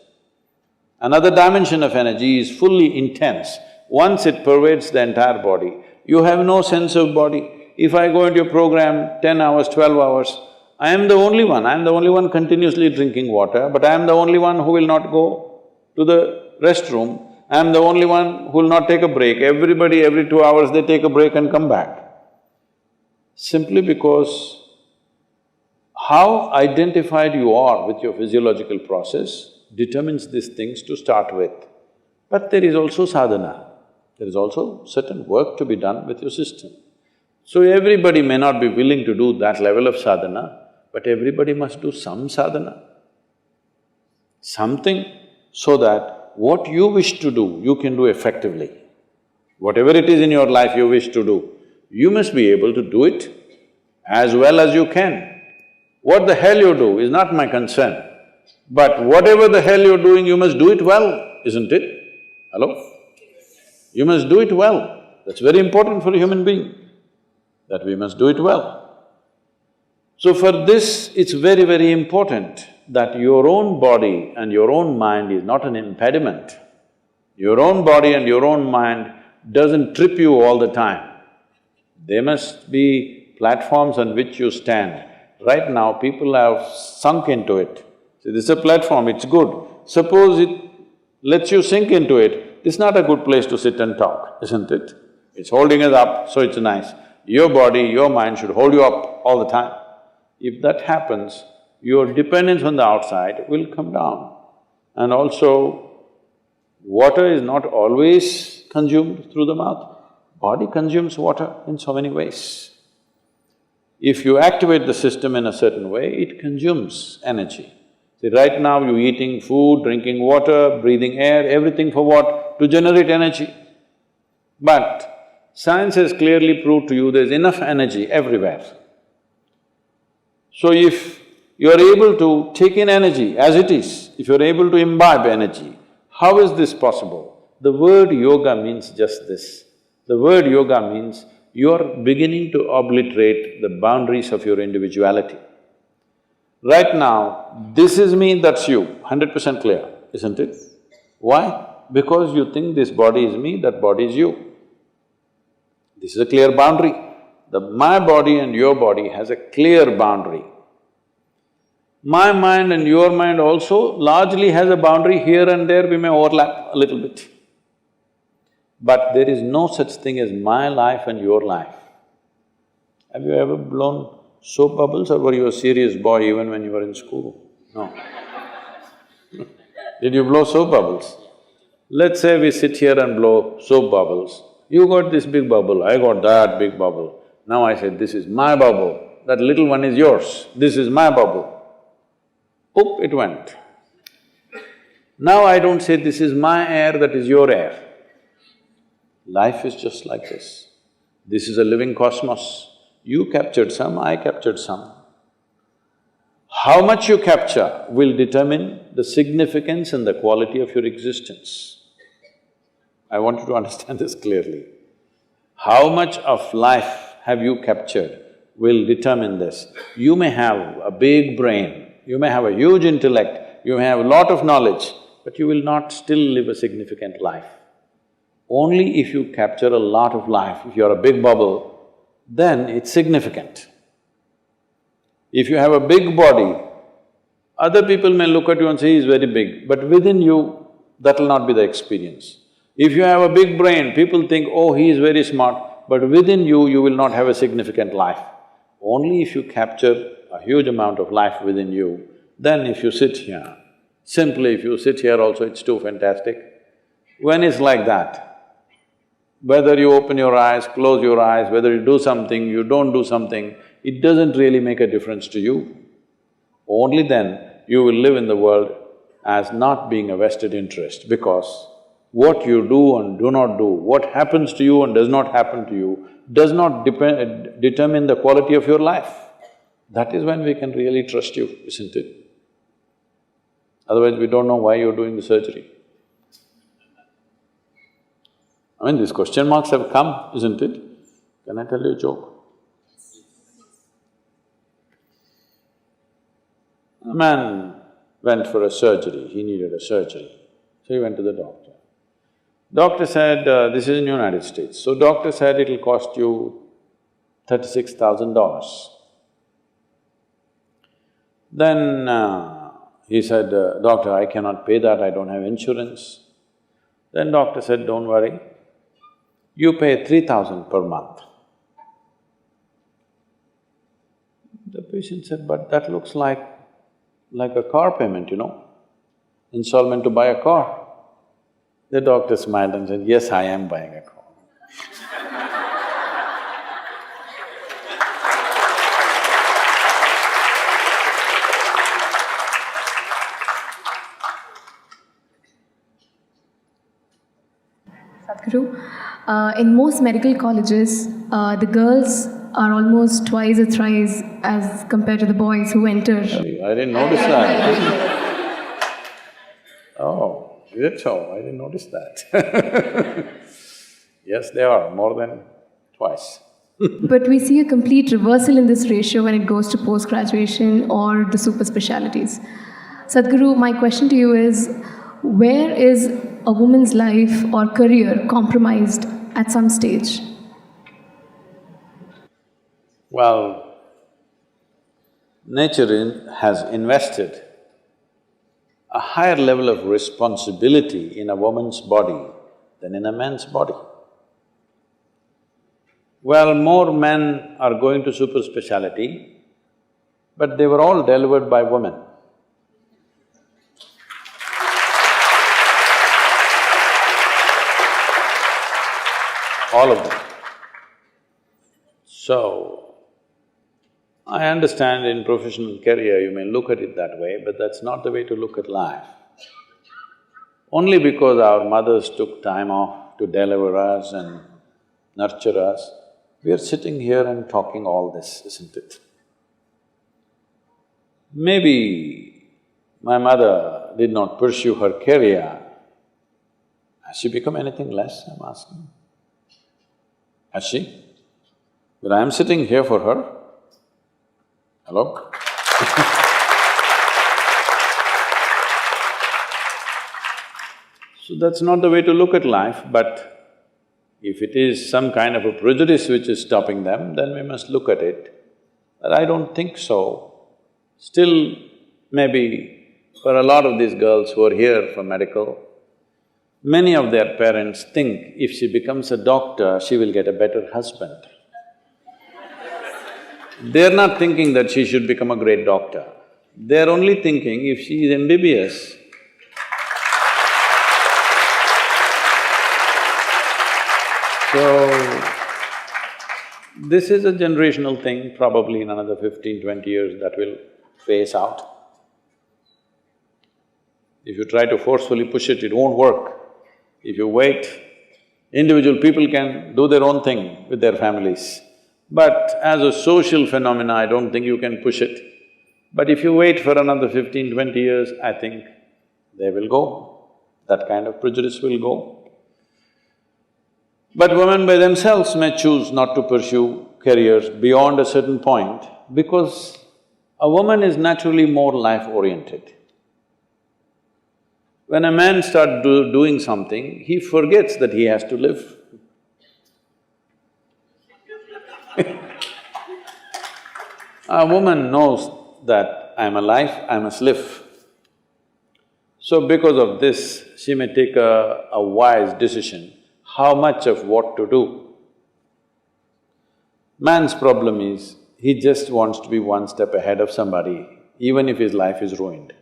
Another dimension of energy is fully intense. Once it pervades the entire body, you have no sense of body. If I go into a program 10 hours, 12 hours, I am the only one continuously drinking water, but I am the only one who will not go to the restroom. I am the only one who will not take a break. Everybody, every 2 hours they take a break and come back. Simply because how identified you are with your physiological process determines these things to start with. But there is also sadhana, there is also certain work to be done with your system. So everybody may not be willing to do that level of sadhana, but everybody must do some sadhana. Something so that what you wish to do, you can do effectively. Whatever it is in your life you wish to do, you must be able to do it as well as you can. What the hell you do is not my concern, but whatever the hell you're doing, you must do it well, isn't it? Hello? You must do it well. That's very important for a human being, that we must do it well. So for this, it's very, very important that your own body and your own mind is not an impediment. Your own body and your own mind doesn't trip you all the time. They must be platforms on which you stand. Right now, people have sunk into it. See, this is a platform, it's good. Suppose it lets you sink into it, it's not a good place to sit and talk, isn't it? It's holding us up, so it's nice. Your body, your mind should hold you up all the time. If that happens, your dependence on the outside will come down. And also, water is not always consumed through the mouth. Body consumes water in so many ways. If you activate the system in a certain way, it consumes energy. See, right now you're eating food, drinking water, breathing air, everything for what? To generate energy. But science has clearly proved to you there's enough energy everywhere. So if you're able to take in energy as it is, if you're able to imbibe energy, how is this possible? The word yoga means just this. The word yoga means you're beginning to obliterate the boundaries of your individuality. Right now, this is me, that's you, 100% clear, isn't it? Why? Because you think this body is me, that body is you. This is a clear boundary. My body and your body has a clear boundary. My mind and your mind also largely has a boundary. Here and there we may overlap a little bit. But there is no such thing as my life and your life. Have you ever blown soap bubbles, or were you a serious boy even when you were in school? No. Did you blow soap bubbles? Let's say we sit here and blow soap bubbles. You got this big bubble, I got that big bubble. Now I said, this is my bubble, that little one is yours, this is my bubble. Oop, it went. Now I don't say this is my air, that is your air. Life is just like this. This is a living cosmos. You captured some, I captured some. How much you capture will determine the significance and the quality of your existence. I want you to understand this clearly. How much of life have you captured will determine this. You may have a big brain, you may have a huge intellect, you may have a lot of knowledge, but you will not still live a significant life. Only if you capture a lot of life, if you're a big bubble, then it's significant. If you have a big body, other people may look at you and say, he's very big, but within you, that will not be the experience. If you have a big brain, people think, oh, he is very smart, but within you, you will not have a significant life. Only if you capture a huge amount of life within you, then if you sit here, simply if you sit here also, it's too fantastic. When it's like that, whether you open your eyes, close your eyes, whether you do something, you don't do something, it doesn't really make a difference to you. Only then you will live in the world as not being a vested interest, because what you do and do not do, what happens to you and does not happen to you, does not determine the quality of your life. That is when we can really trust you, isn't it? Otherwise, we don't know why you're doing the surgery. I mean, these question marks have come, isn't it? Can I tell you a joke? A man went for a surgery, he needed a surgery, so he went to the doctor. Doctor said, this is in United States, so doctor said it'll cost you $36,000. Then he said, doctor, I cannot pay that, I don't have insurance. Then doctor said, don't worry, you pay 3,000 per month. The patient said, but that looks like a car payment, installment to buy a car. The doctor smiled and said, yes, I am buying a car. Sadhguru, in most medical colleges, the girls are almost twice or thrice as compared to the boys who enter. I didn't notice that. Oh, is it so? I didn't notice that. Yes, they are, more than twice. But we see a complete reversal in this ratio when it goes to post-graduation or the super specialities. Sadhguru, my question to you is, where is a woman's life or career compromised at some stage? Well, nature has invested a higher level of responsibility in a woman's body than in a man's body. Well, more men are going to super speciality, but they were all delivered by women. All of them. So, I understand in professional career you may look at it that way, but that's not the way to look at life. Only because our mothers took time off to deliver us and nurture us, we are sitting here and talking all this, isn't it? Maybe my mother did not pursue her career. Has she become anything less, I'm asking? Has she? But I am sitting here for her. Hello? So that's not the way to look at life, but if it is some kind of a prejudice which is stopping them, then we must look at it. But I don't think so. Still, maybe for a lot of these girls who are here for medical, many of their parents think if she becomes a doctor, she will get a better husband. They're not thinking that she should become a great doctor. They're only thinking if she is MBBS, so this is a generational thing, probably in another 15-20 years that will phase out. If you try to forcefully push it, it won't work. If you wait, individual people can do their own thing with their families. But as a social phenomena, I don't think you can push it. But if you wait for another 15-20 years, I think they will go. That kind of prejudice will go. But women by themselves may choose not to pursue careers beyond a certain point because a woman is naturally more life-oriented. When a man starts doing something, he forgets that he has to live. A woman knows that I must live. So because of this, she may take a wise decision, how much of what to do. Man's problem is, he just wants to be one step ahead of somebody, even if his life is ruined.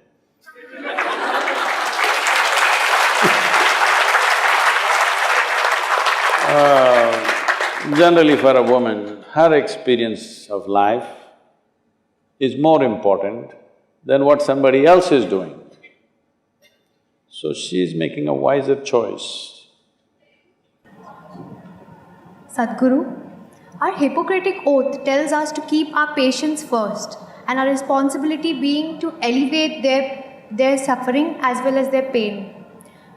Generally for a woman, her experience of life is more important than what somebody else is doing. So she's making a wiser choice. Sadhguru, our Hippocratic oath tells us to keep our patients first, and our responsibility being to alleviate their suffering as well as their pain.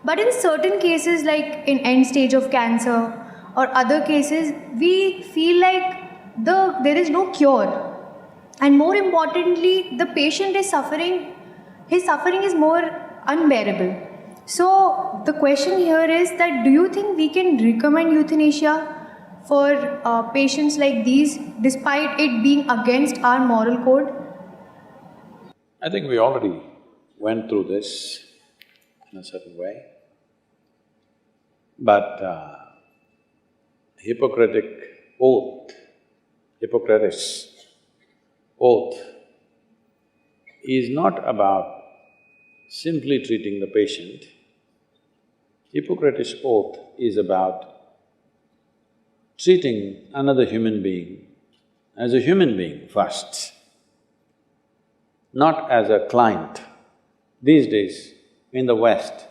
But in certain cases, like in end stage of cancer or other cases, we feel like there is no cure. And more importantly, the patient is suffering, his suffering is more unbearable. So the question here is that do you think we can recommend euthanasia for patients like these despite it being against our moral code? I think we already went through this in a certain way. But Hippocratic oath, Hippocrates oath is not about simply treating the patient. Hippocrates oath is about treating another human being as a human being first, not as a client. These days, in the West,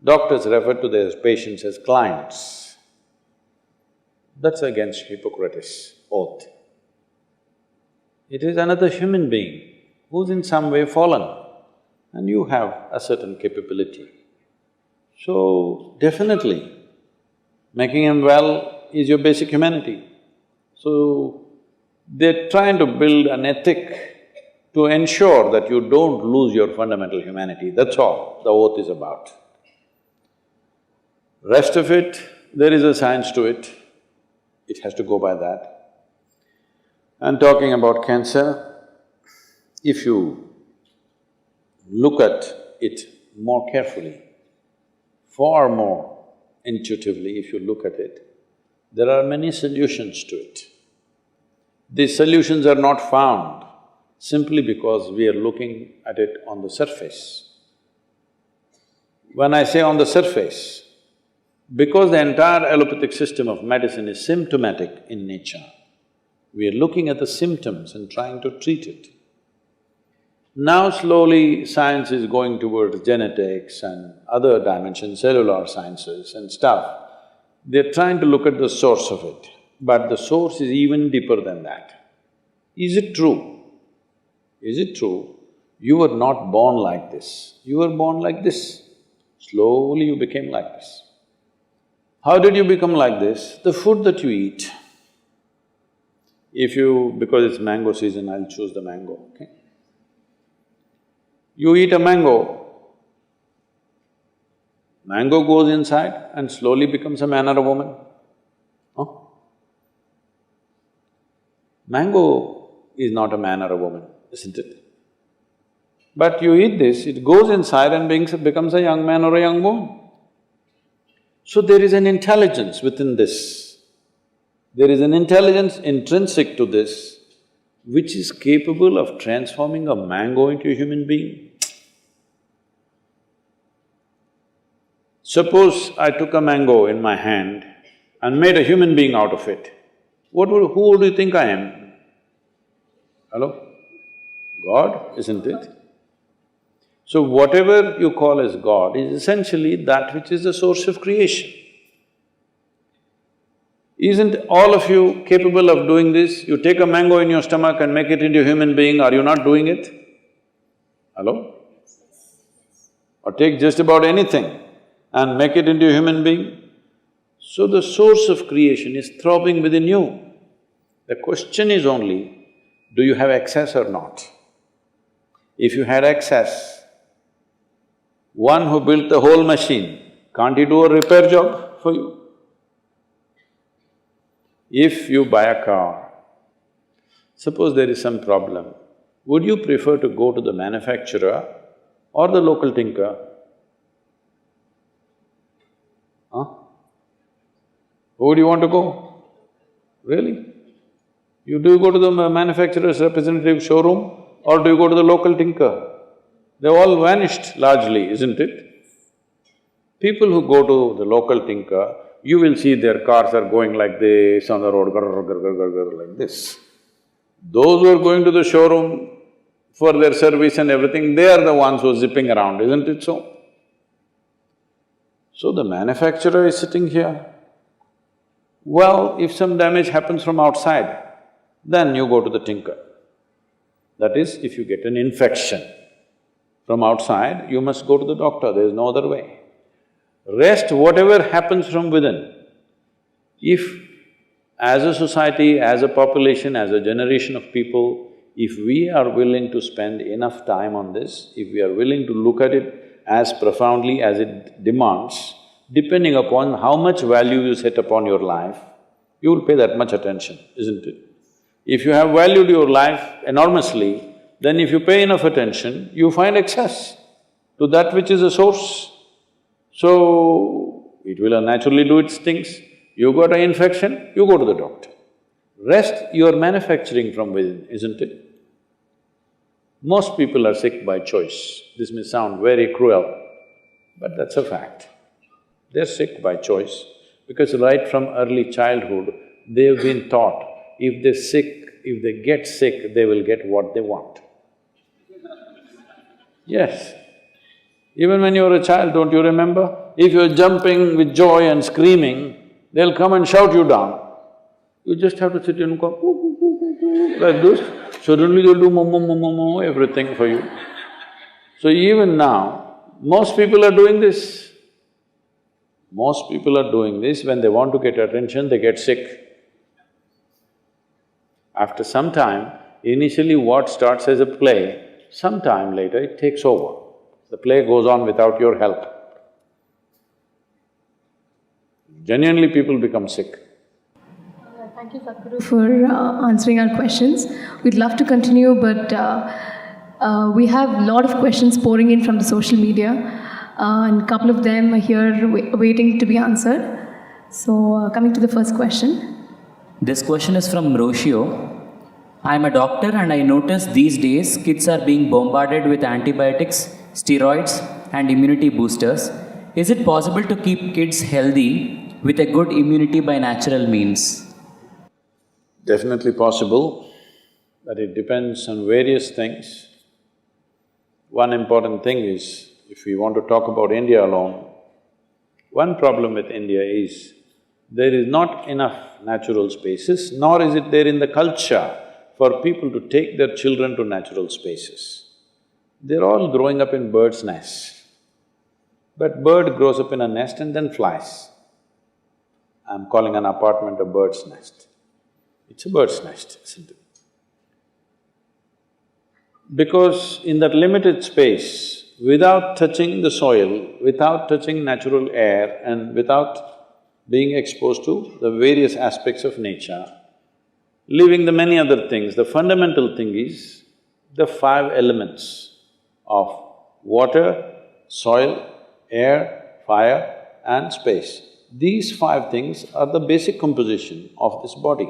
doctors refer to their patients as clients. That's against Hippocrates' oath. It is another human being who's in some way fallen, and you have a certain capability. So, definitely, making him well is your basic humanity. So, they're trying to build an ethic to ensure that you don't lose your fundamental humanity, that's all the oath is about. Rest of it, there is a science to it, it has to go by that. And talking about cancer, if you look at it more carefully, far more intuitively if you look at it, there are many solutions to it. These solutions are not found simply because we are looking at it on the surface. When I say on the surface, because the entire allopathic system of medicine is symptomatic in nature, we are looking at the symptoms and trying to treat it. Now slowly science is going towards genetics and other dimensions, cellular sciences and stuff. They're trying to look at the source of it, but the source is even deeper than that. Is it true? Is it true? You were not born like this, you were born like this. Slowly you became like this. How did you become like this? The food that you eat. Because it's mango season, I'll choose the mango, okay? You eat a mango, mango goes inside and slowly becomes a man or a woman. Huh? Mango is not a man or a woman, isn't it? But you eat this, it goes inside and becomes a young man or a young woman. So there is an intelligence within this. There is an intelligence intrinsic to this which is capable of transforming a mango into a human being. Suppose I took a mango in my hand and made a human being out of it, who would you think I am? Hello? God, isn't it? So whatever you call as God is essentially that which is the source of creation. Isn't all of you capable of doing this? You take a mango in your stomach and make it into a human being, are you not doing it? Hello? Or take just about anything and make it into a human being. So the source of creation is throbbing within you. The question is only, do you have access or not? If you had access, one who built the whole machine, can't he do a repair job for you? If you buy a car, suppose there is some problem, would you prefer to go to the manufacturer or the local tinker? Huh? Who do you want to go? Really? Do you go to the manufacturer's representative showroom or do you go to the local tinker? They've all vanished largely, isn't it? People who go to the local tinker, you will see their cars are going like this on the road, grr, grr, grr, grr, grr, like this. Those who are going to the showroom for their service and everything, they are the ones who are zipping around, isn't it so? So the manufacturer is sitting here. Well, if some damage happens from outside, then you go to the tinker. That is, if you get an infection from outside, you must go to the doctor, there is no other way. Rest, whatever happens from within, if as a society, as a population, as a generation of people, if we are willing to spend enough time on this, if we are willing to look at it as profoundly as it demands, depending upon how much value you set upon your life, you will pay that much attention, isn't it? If you have valued your life enormously, then if you pay enough attention, you find access to that which is a source. So, it will naturally do its things. You got an infection, you go to the doctor. Rest, you are manufacturing from within, isn't it? Most people are sick by choice. This may sound very cruel, but that's a fact. They're sick by choice because right from early childhood, they've been taught if they get sick, they will get what they want. Yes. Even when you were a child, don't you remember? If you're jumping with joy and screaming, they'll come and shout you down. You just have to sit and go like this. Suddenly they'll do mo, everything for you. So even now, most people are doing this. Most people are doing this, when they want to get attention, they get sick. After some time, initially what starts as a play, sometime later it takes over. The play goes on without your help. Genuinely people become sick. Thank you, Sadhguru, for answering our questions. We'd love to continue, but we have a lot of questions pouring in from the social media, and a couple of them are here waiting to be answered. So, coming to the first question. This question is from Roshio. I am a doctor and I notice these days kids are being bombarded with antibiotics, steroids and immunity boosters. Is it possible to keep kids healthy with a good immunity by natural means? Definitely possible, but it depends on various things. One important thing is, if we want to talk about India alone, one problem with India is there is not enough natural spaces, nor is it there in the culture for people to take their children to natural spaces. They're all growing up in bird's nests. But bird grows up in a nest and then flies. I'm calling an apartment a bird's nest. It's a bird's nest, isn't it? Because in that limited space, without touching the soil, without touching natural air and without being exposed to the various aspects of nature, leaving the many other things, the fundamental thing is the five elements of water, soil, air, fire and space. These five things are the basic composition of this body.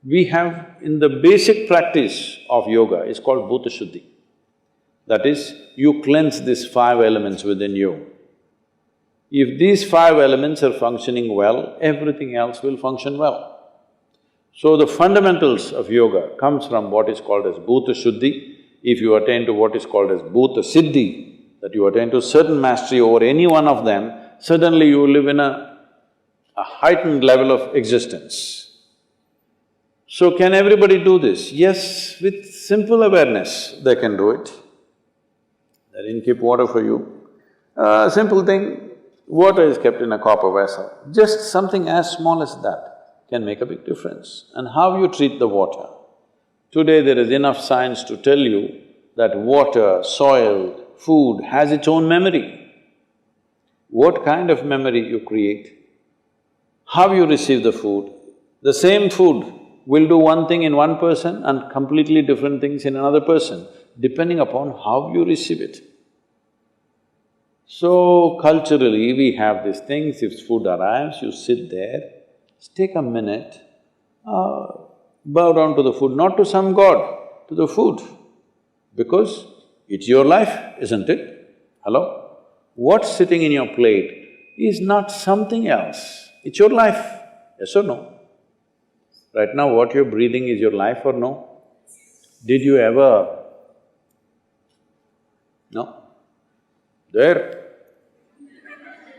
We have, in the basic practice of yoga, is called Bhuta Shuddhi. That is, you cleanse these five elements within you. If these five elements are functioning well, everything else will function well. So the fundamentals of yoga comes from what is called as Bhuta Shuddhi. If you attain to what is called as Bhuta Siddhi, that you attain to certain mastery over any one of them, suddenly you live in a heightened level of existence. So can everybody do this? Yes, with simple awareness they can do it. They didn't keep water for you. Simple thing, water is kept in a copper vessel. Just something as small as that can make a big difference. And how you treat the water. Today there is enough science to tell you that water, soil, food has its own memory. What kind of memory you create, how you receive the food. The same food will do one thing in one person and completely different things in another person, depending upon how you receive it. So culturally, we have these things, if food arrives, you sit there, take a minute, bow down to the food, not to some god, to the food, because it's your life, isn't it? Hello? What's sitting in your plate is not something else, it's your life, yes or no? Right now, what you're breathing is your life or no? Did you ever… No? There.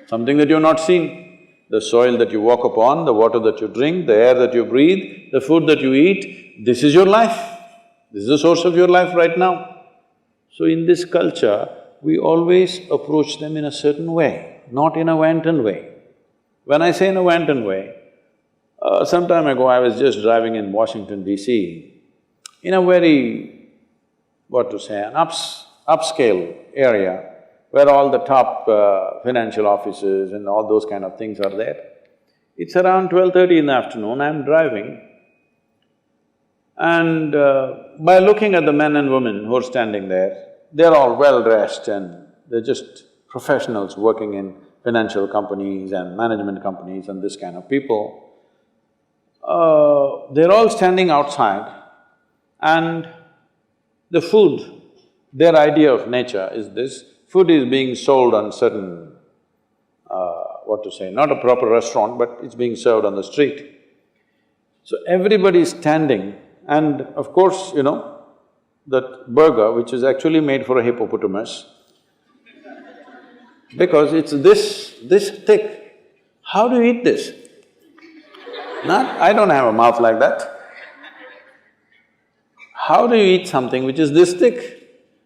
Something that you've not seen. The soil that you walk upon, the water that you drink, the air that you breathe, the food that you eat, this is your life. This is the source of your life right now. So in this culture, we always approach them in a certain way, not in a wanton way. When I say in a wanton way, some time ago I was just driving in Washington, D.C., in a very, what to say, an upscale area where all the top financial offices and all those kind of things are there. It's around 12:30 in the afternoon, I'm driving, and by looking at the men and women who are standing there, they're all well-dressed and they're just professionals working in financial companies and management companies and this kind of people. They're all standing outside and the food, their idea of nature is this, food is being sold on certain, what to say, not a proper restaurant, but it's being served on the street. So everybody is standing and of course, you know, that burger which is actually made for a hippopotamus, because it's this thick, how do you eat this? I don't have a mouth like that. How do you eat something which is this thick?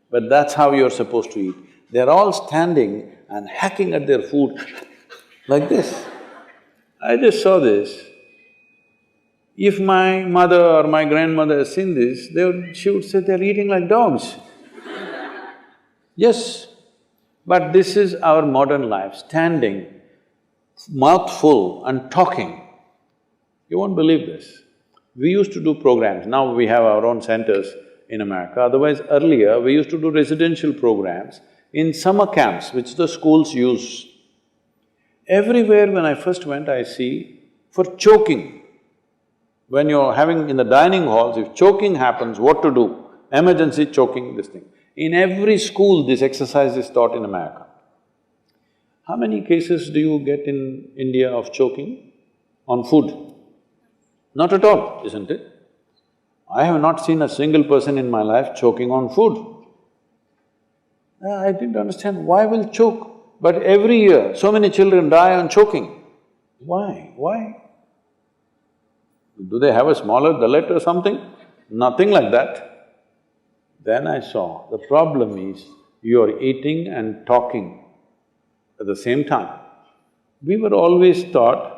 But that's how you're supposed to eat. They're all standing and hacking at their food like this. I just saw this. If my mother or my grandmother has seen this, she would say they're eating like dogs. Yes, but this is our modern life, standing, mouth full and talking. You won't believe this. We used to do programs, now we have our own centers in America. Otherwise, earlier we used to do residential programs in summer camps which the schools use. Everywhere when I first went, I see for choking. When you're having in the dining halls, if choking happens, what to do? Emergency choking, this thing. In every school, this exercise is taught in America. How many cases do you get in India of choking on food? Not at all, isn't it? I have not seen a single person in my life choking on food. I didn't understand, why will choke? But every year, so many children die on choking. Why? Why? Do they have a smaller gullet or something? Nothing like that. Then I saw, the problem is, you're eating and talking at the same time. We were always taught,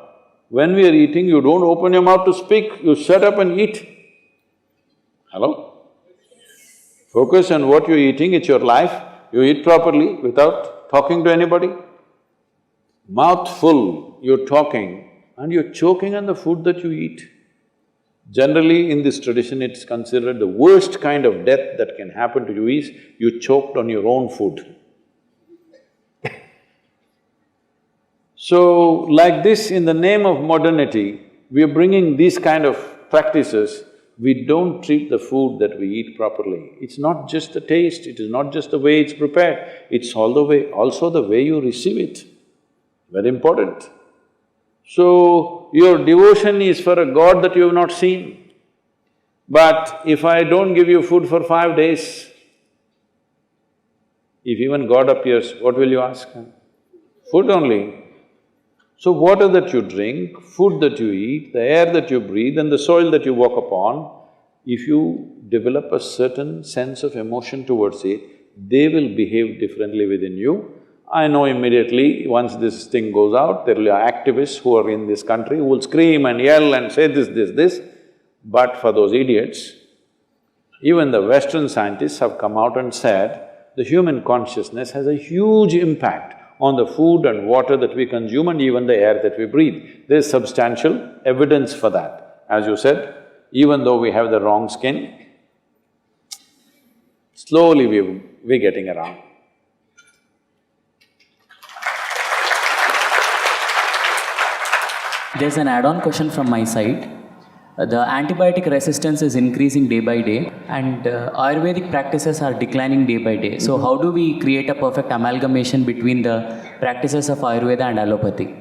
when we are eating, you don't open your mouth to speak, you shut up and eat. Hello? Focus on what you're eating, it's your life, you eat properly without talking to anybody. Mouth full, you're talking and you're choking on the food that you eat. Generally, in this tradition, it's considered the worst kind of death that can happen to you is you choked on your own food. So, like this, in the name of modernity, we are bringing these kind of practices. We don't treat the food that we eat properly. It's not just the taste, it is not just the way it's prepared, it's also the way you receive it. Very important. So, your devotion is for a god that you have not seen. But if I don't give you food for 5 days, if even God appears, what will you ask? Food only. So water that you drink, food that you eat, the air that you breathe and the soil that you walk upon, if you develop a certain sense of emotion towards it, they will behave differently within you. I know immediately, once this thing goes out, there will be activists who are in this country who will scream and yell and say this. But for those idiots, even the Western scientists have come out and said, the human consciousness has a huge impact on the food and water that we consume and even the air that we breathe. There's substantial evidence for that. As you said, even though we have the wrong skin, slowly we're getting around. There's an add-on question from my side. The antibiotic resistance is increasing day by day, and Ayurvedic practices are declining day by day. So, how do we create a perfect amalgamation between the practices of Ayurveda and allopathy?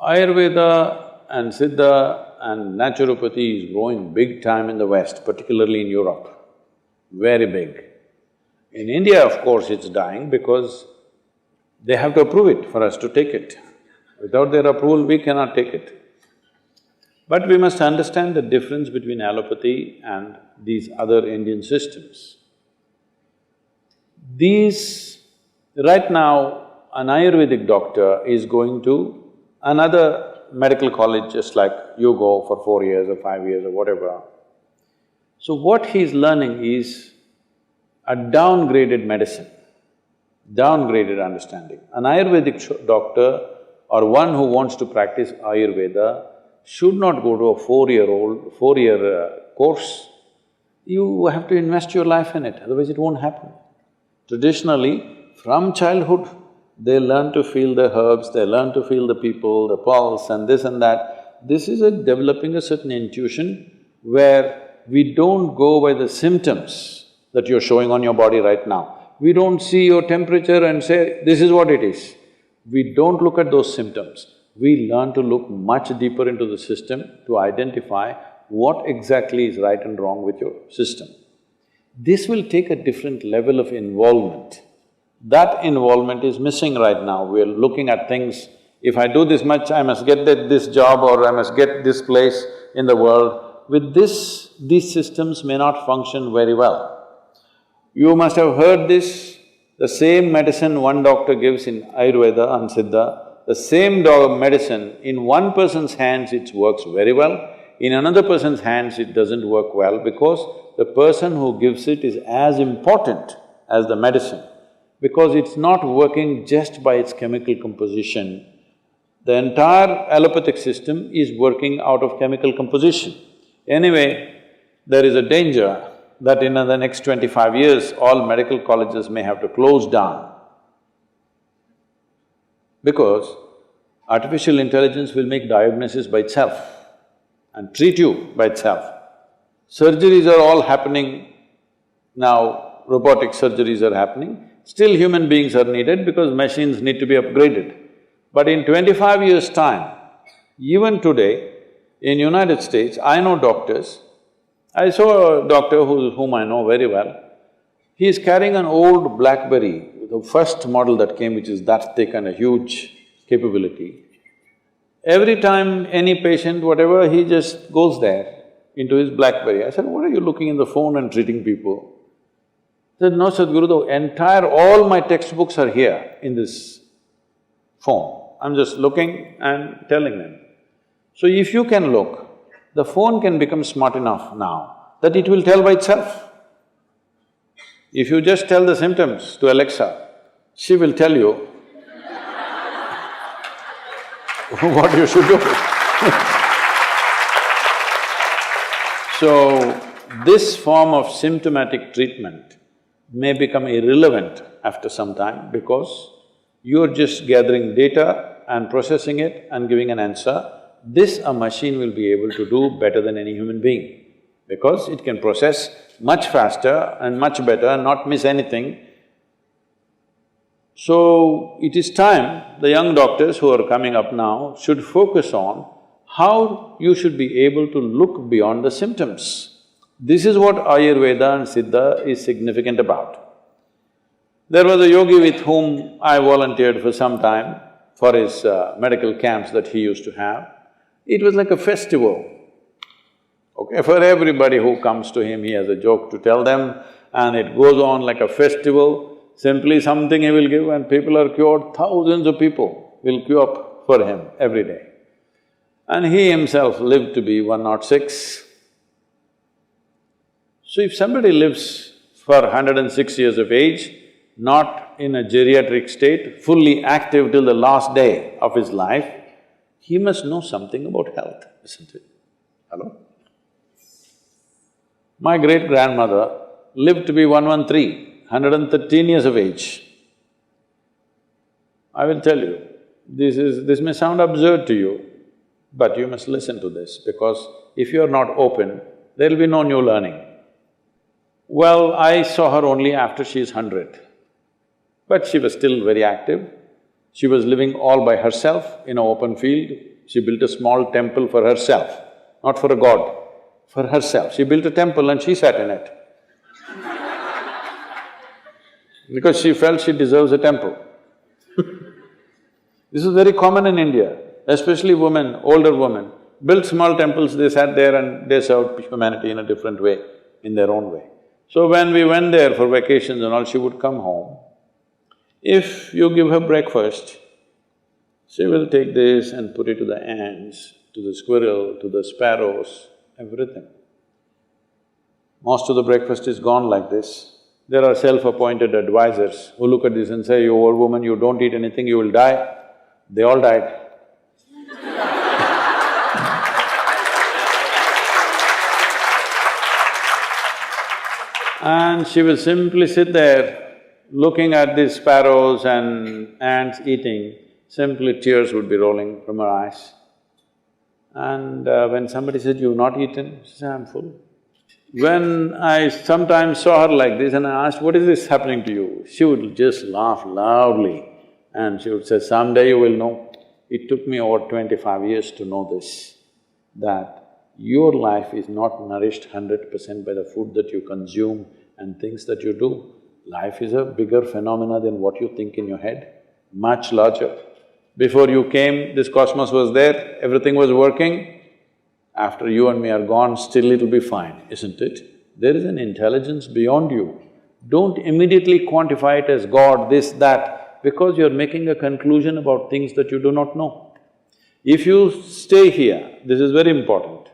Ayurveda and Siddha and naturopathy is growing big time in the West, particularly in Europe, very big. In India, of course, it's dying because they have to approve it for us to take it. Without their approval, we cannot take it. But we must understand the difference between allopathy and these other Indian systems. Right now, an Ayurvedic doctor is going to another medical college just like you go for 4 years or 5 years or whatever. So what he's learning is a downgraded medicine, downgraded understanding. An Ayurvedic doctor or one who wants to practice Ayurveda should not go to a four-year course. You have to invest your life in it, otherwise it won't happen. Traditionally, from childhood, they learn to feel the herbs, they learn to feel the people, the pulse and this and that. This is developing a certain intuition where we don't go by the symptoms that you're showing on your body right now. We don't see your temperature and say, this is what it is. We don't look at those symptoms. We learn to look much deeper into the system to identify what exactly is right and wrong with your system. This will take a different level of involvement. That involvement is missing right now. We're looking at things, if I do this much, I must get this job or I must get this place in the world. With this, these systems may not function very well. You must have heard this, the same medicine one doctor gives in Ayurveda and Siddha, the same medicine, in one person's hands it works very well, in another person's hands it doesn't work well because the person who gives it is as important as the medicine, because it's not working just by its chemical composition. The entire allopathic system is working out of chemical composition. Anyway, there is a danger that in the next 25 years, all medical colleges may have to close down because artificial intelligence will make diagnosis by itself and treat you by itself. Surgeries are all happening now, robotic surgeries are happening. Still human beings are needed because machines need to be upgraded. But in 25 years' time, even today, in United States, I know doctors. I saw a doctor whom I know very well. He is carrying an old BlackBerry, the first model that came, which is that thick and a huge capability. Every time any patient, whatever, he just goes there into his BlackBerry. I said, what are you looking in the phone and treating people? He said, no, Sadhguru, all my textbooks are here in this phone. I'm just looking and telling them. So if you can look, the phone can become smart enough now that it will tell by itself. If you just tell the symptoms to Alexa, she will tell you what you should do. So, this form of symptomatic treatment may become irrelevant after some time because you're just gathering data and processing it and giving an answer. This a machine will be able to do better than any human being because it can process much faster and much better and not miss anything. So, it is time the young doctors who are coming up now should focus on how you should be able to look beyond the symptoms. This is what Ayurveda and Siddha is significant about. There was a yogi with whom I volunteered for some time for his medical camps that he used to have. It was like a festival. Okay, for everybody who comes to him, he has a joke to tell them and it goes on like a festival. Simply something he will give and people are cured, thousands of people will queue up for him every day. And he himself lived to be 106. So if somebody lives for 106 years of age, not in a geriatric state, fully active till the last day of his life, he must know something about health, isn't it? Hello? My great-grandmother lived to be 113, 113 years of age. I will tell you, this may sound absurd to you, But you must listen to this, because if you're not open, there'll be no new learning. Well, I saw her only after she's 100, but she was still very active. She was living all by herself in an open field. She built a small temple for herself, not for a god, for herself. She built a temple and she sat in it because she felt she deserves a temple. This is very common in India, especially women, older women, built small temples, they sat there and they served humanity in a different way, in their own way. So when we went there for vacations and all, she would come home. If you give her breakfast, she will take this and put it to the ants, to the squirrel, to the sparrows, everything. Most of the breakfast is gone like this. There are self-appointed advisors who look at this and say, "You old woman, you don't eat anything, you will die." They all died. And she will simply sit there looking at these sparrows and ants eating, simply tears would be rolling from her eyes. And when somebody said, "You've not eaten?" She said, "I'm full." When I sometimes saw her like this and I asked, "What is this happening to you?" She would just laugh loudly and she would say, "Someday you will know." It took me over 25 years to know this, that your life is not nourished 100% by the food that you consume and things that you do. Life is a bigger phenomena than what you think in your head, much larger. Before you came, this cosmos was there, everything was working. After you and me are gone, still it'll be fine, isn't it? There is an intelligence beyond you. Don't immediately quantify it as God, this, that, because you're making a conclusion about things that you do not know. If you stay here, this is very important.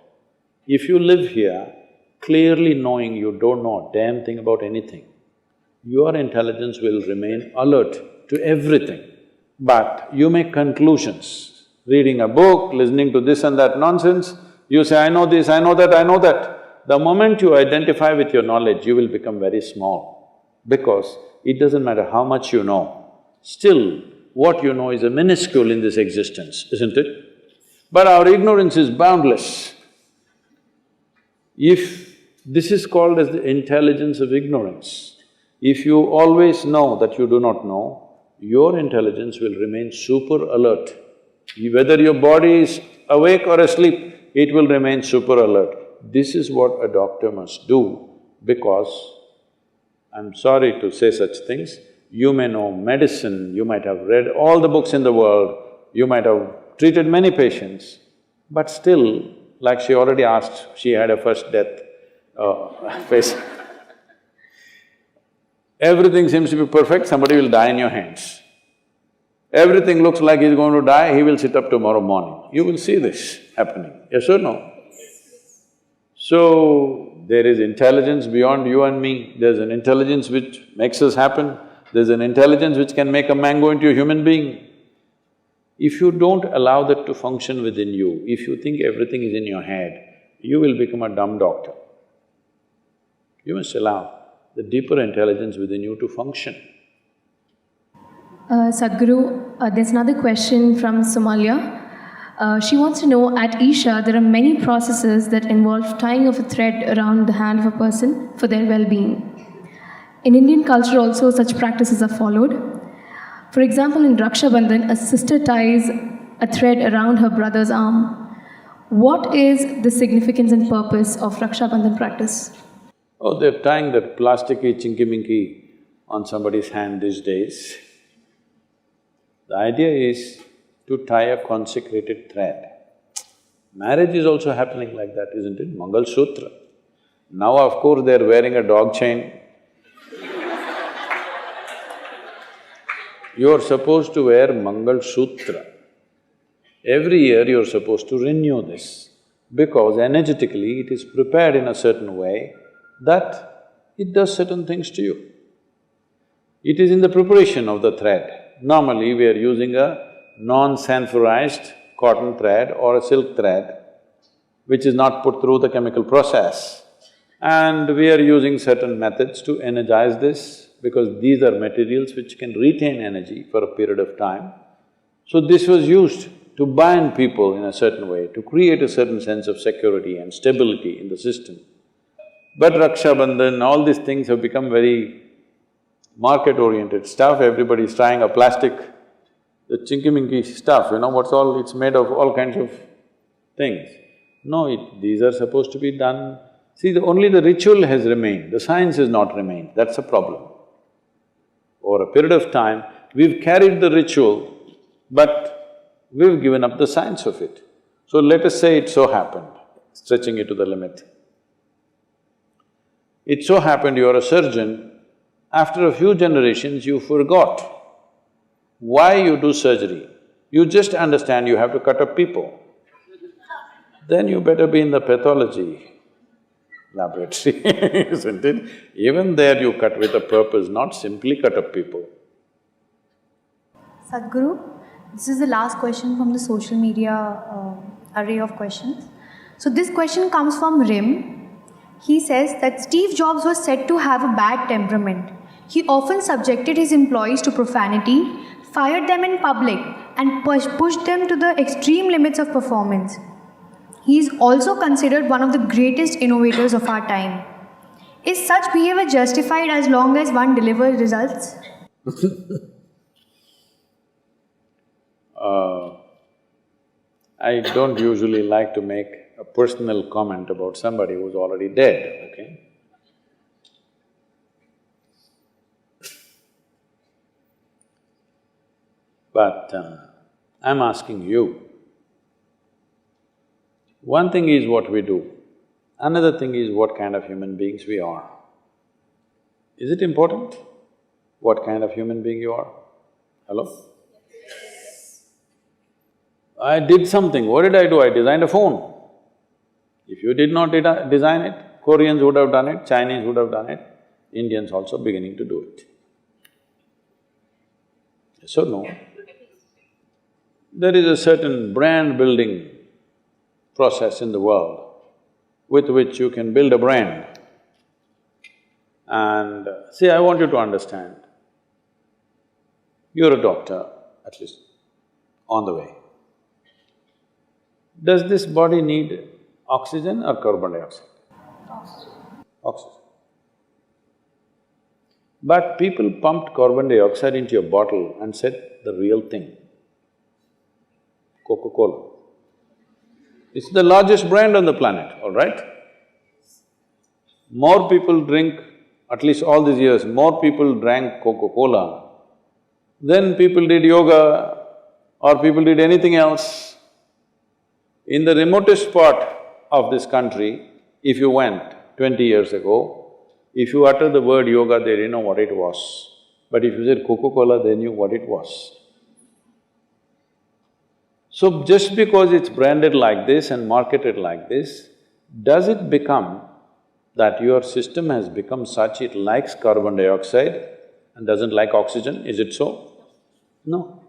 If you live here, clearly knowing you don't know a damn thing about anything, your intelligence will remain alert to everything. But you make conclusions, reading a book, listening to this and that nonsense, you say, "I know this, I know that, I know that." The moment you identify with your knowledge, you will become very small, because it doesn't matter how much you know, still what you know is a minuscule in this existence, isn't it? But our ignorance is boundless. If this is called as the intelligence of ignorance, if you always know that you do not know, your intelligence will remain super alert. Whether your body is awake or asleep, it will remain super alert. This is what a doctor must do, because I'm sorry to say such things, you may know medicine, you might have read all the books in the world, you might have treated many patients, but still, like she already asked, she had a first death phase. Everything seems to be perfect, somebody will die in your hands. Everything looks like he's going to die, he will sit up tomorrow morning. You will see this happening, yes or no? So, there is intelligence beyond you and me, there's an intelligence which makes us happen, there's an intelligence which can make a mango into a human being. If you don't allow that to function within you, if you think everything is in your head, you will become a dumb doctor. You must allow the deeper intelligence within you to function. Sadhguru, there's another question from Somalia. She wants to know, at Isha, there are many processes that involve tying of a thread around the hand of a person for their well-being. In Indian culture also, such practices are followed. For example, in Raksha Bandhan, a sister ties a thread around her brother's arm. What is the significance and purpose of Raksha Bandhan practice? Oh, they're tying that plasticky chinky-minky on somebody's hand these days. The idea is to tie a consecrated thread. Marriage is also happening like that, isn't it? Mangal Sutra. Now, of course, they're wearing a dog chain. You're supposed to wear Mangal Sutra. Every year you're supposed to renew this, because energetically it is prepared in a certain way that it does certain things to you. It is in the preparation of the thread. Normally, we are using a non-sanforized cotton thread or a silk thread, which is not put through the chemical process. And we are using certain methods to energize this, because these are materials which can retain energy for a period of time. So this was used to bind people in a certain way, to create a certain sense of security and stability in the system. But Raksha Bandhan, all these things have become very market-oriented stuff. Everybody is trying a plastic, the chinky-minky stuff, what's all… it's made of all kinds of things. No, these are supposed to be done… See, only the ritual has remained, the science has not remained, that's the problem. Over a period of time, we've carried the ritual, but we've given up the science of it. So let us say it so happened, stretching it to the limit. It so happened you're a surgeon, after a few generations you forgot why you do surgery. You just understand you have to cut up people. Then you better be in the pathology laboratory, isn't it? Even there you cut with a purpose, not simply cut up people. Sadhguru, this is the last question from the social media array of questions. So this question comes from Rim. He says that Steve Jobs was said to have a bad temperament. He often subjected his employees to profanity, fired them in public, and pushed them to the extreme limits of performance. He is also considered one of the greatest innovators of our time. Is such behavior justified as long as one delivers results? I don't usually like to make a personal comment about somebody who's already dead, okay? But I'm asking you, one thing is what we do, another thing is what kind of human beings we are. Is it important what kind of human being you are? Hello? I did something, what did I do? I designed a phone. If you did not design it, Koreans would have done it, Chinese would have done it, Indians also beginning to do it. Yes or no? There is a certain brand building process in the world with which you can build a brand. And see, I want you to understand, you're a doctor, at least on the way. Does this body need oxygen or carbon dioxide? Oxygen. But people pumped carbon dioxide into a bottle and said the real thing, Coca-Cola. It's the largest brand on the planet, all right? More people drink, at least all these years, more people drank Coca-Cola than people did yoga or people did anything else. In the remotest part of this country, if you went 20 years ago, if you uttered the word yoga, they didn't know what it was. But if you said Coca-Cola, they knew what it was. So just because it's branded like this and marketed like this, does it become that your system has become such it likes carbon dioxide and doesn't like oxygen? Is it so? No.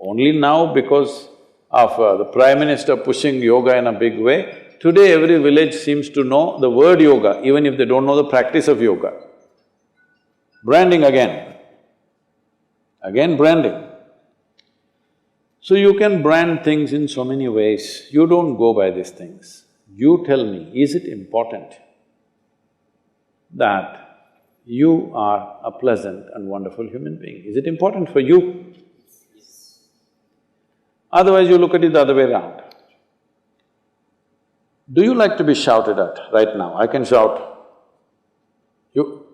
Only now because of the Prime Minister pushing yoga in a big way, today every village seems to know the word yoga, even if they don't know the practice of yoga. Branding again branding. So you can brand things in so many ways, you don't go by these things. You tell me, is it important that you are a pleasant and wonderful human being? Is it important for you? Otherwise you look at it the other way around. Do you like to be shouted at right now? I can shout. You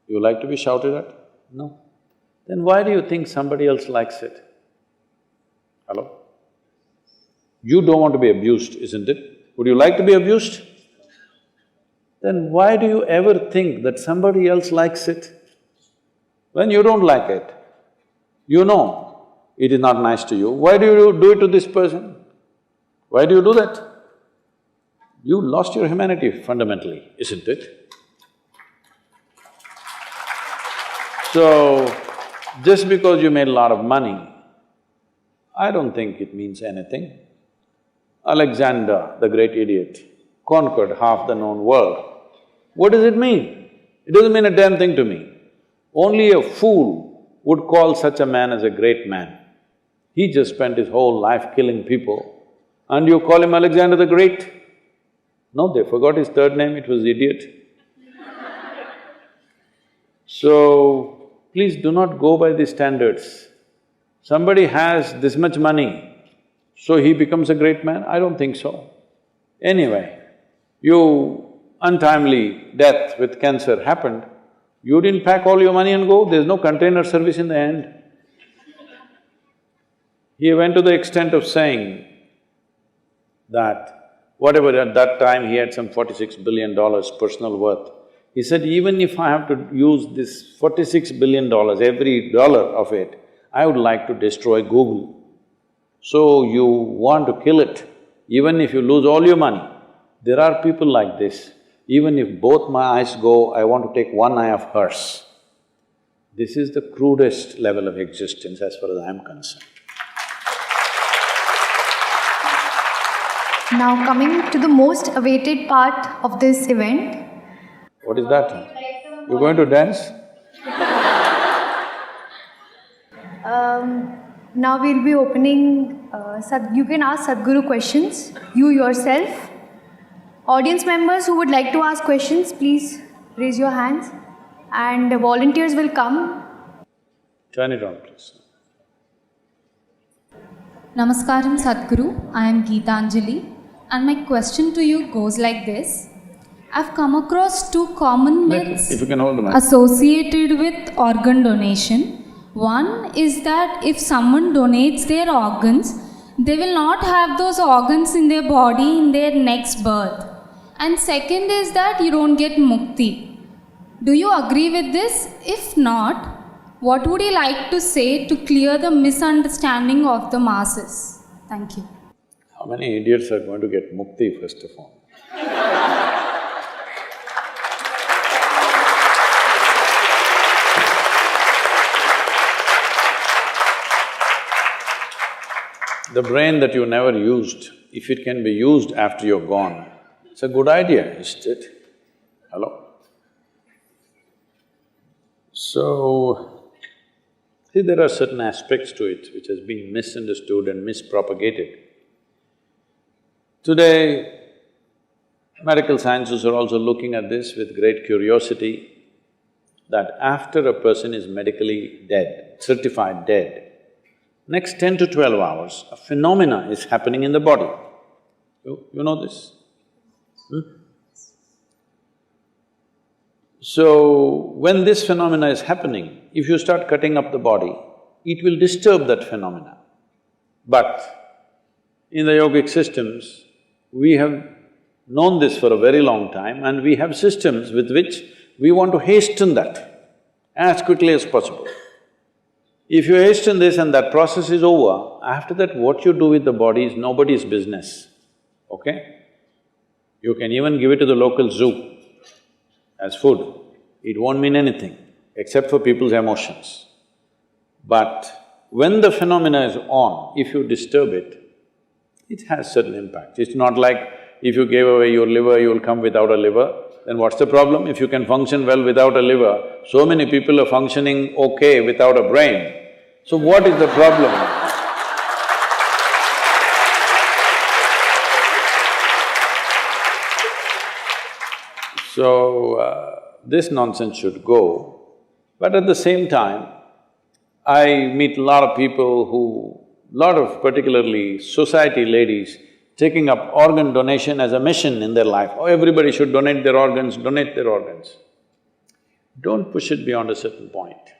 like to be shouted at? No. Then why do you think somebody else likes it? Hello? You don't want to be abused, isn't it? Would you like to be abused? Then why do you ever think that somebody else likes it? When you don't like it, you know it is not nice to you, why do you do it to this person? Why do you do that? You lost your humanity fundamentally, isn't it? So, just because you made a lot of money, I don't think it means anything. Alexander, the great idiot, conquered half the known world. What does it mean? It doesn't mean a damn thing to me. Only a fool would call such a man as a great man. He just spent his whole life killing people, and you call him Alexander the Great? No, they forgot his third name, it was idiot. So, please do not go by these standards. Somebody has this much money, so he becomes a great man? I don't think so. Anyway, you untimely death with cancer happened, you didn't pack all your money and go, there's no container service in the end. He went to the extent of saying that whatever at that time he had some $46 billion personal worth. He said, even if I have to use this $46 billion, every dollar of it, I would like to destroy Google. So you want to kill it, even if you lose all your money. There are people like this, even if both my eyes go, I want to take one eye of hers. This is the crudest level of existence as far as I am concerned. Now coming to the most awaited part of this event. What is that? You're going to dance? Now we'll be opening, you can ask Sadhguru questions, you yourself. Audience members who would like to ask questions, please raise your hands and the volunteers will come. Turn it on, please. Namaskaram Sadhguru, I am Geetanjali and my question to you goes like this. I've come across two common myths If you can hold the mic. associated with organ donation. One is that if someone donates their organs, they will not have those organs in their body in their next birth. And second is that you don't get mukti. Do you agree with this? If not, what would you like to say to clear the misunderstanding of the masses? Thank you. How many idiots are going to get mukti, first of all? The brain that you never used, if it can be used after you're gone, it's a good idea, isn't it? Hello? So, see, there are certain aspects to it which has been misunderstood and mispropagated. Today, medical sciences are also looking at this with great curiosity, that after a person is medically dead, certified dead, next 10 to 12 hours, a phenomena is happening in the body. You know this? So, when this phenomena is happening, if you start cutting up the body, it will disturb that phenomena. But in the yogic systems, we have known this for a very long time and we have systems with which we want to hasten that as quickly as possible. If you hasten this and that process is over, after that what you do with the body is nobody's business, okay? You can even give it to the local zoo as food. It won't mean anything except for people's emotions. But when the phenomena is on, if you disturb it, it has certain impact. It's not like if you gave away your liver, you will come without a liver, then what's the problem? If you can function well without a liver, so many people are functioning okay without a brain. So what is the problem? So, this nonsense should go. But at the same time, I meet a lot of people lot of particularly society ladies taking up organ donation as a mission in their life. Oh, everybody should donate their organs, donate their organs. Don't push it beyond a certain point,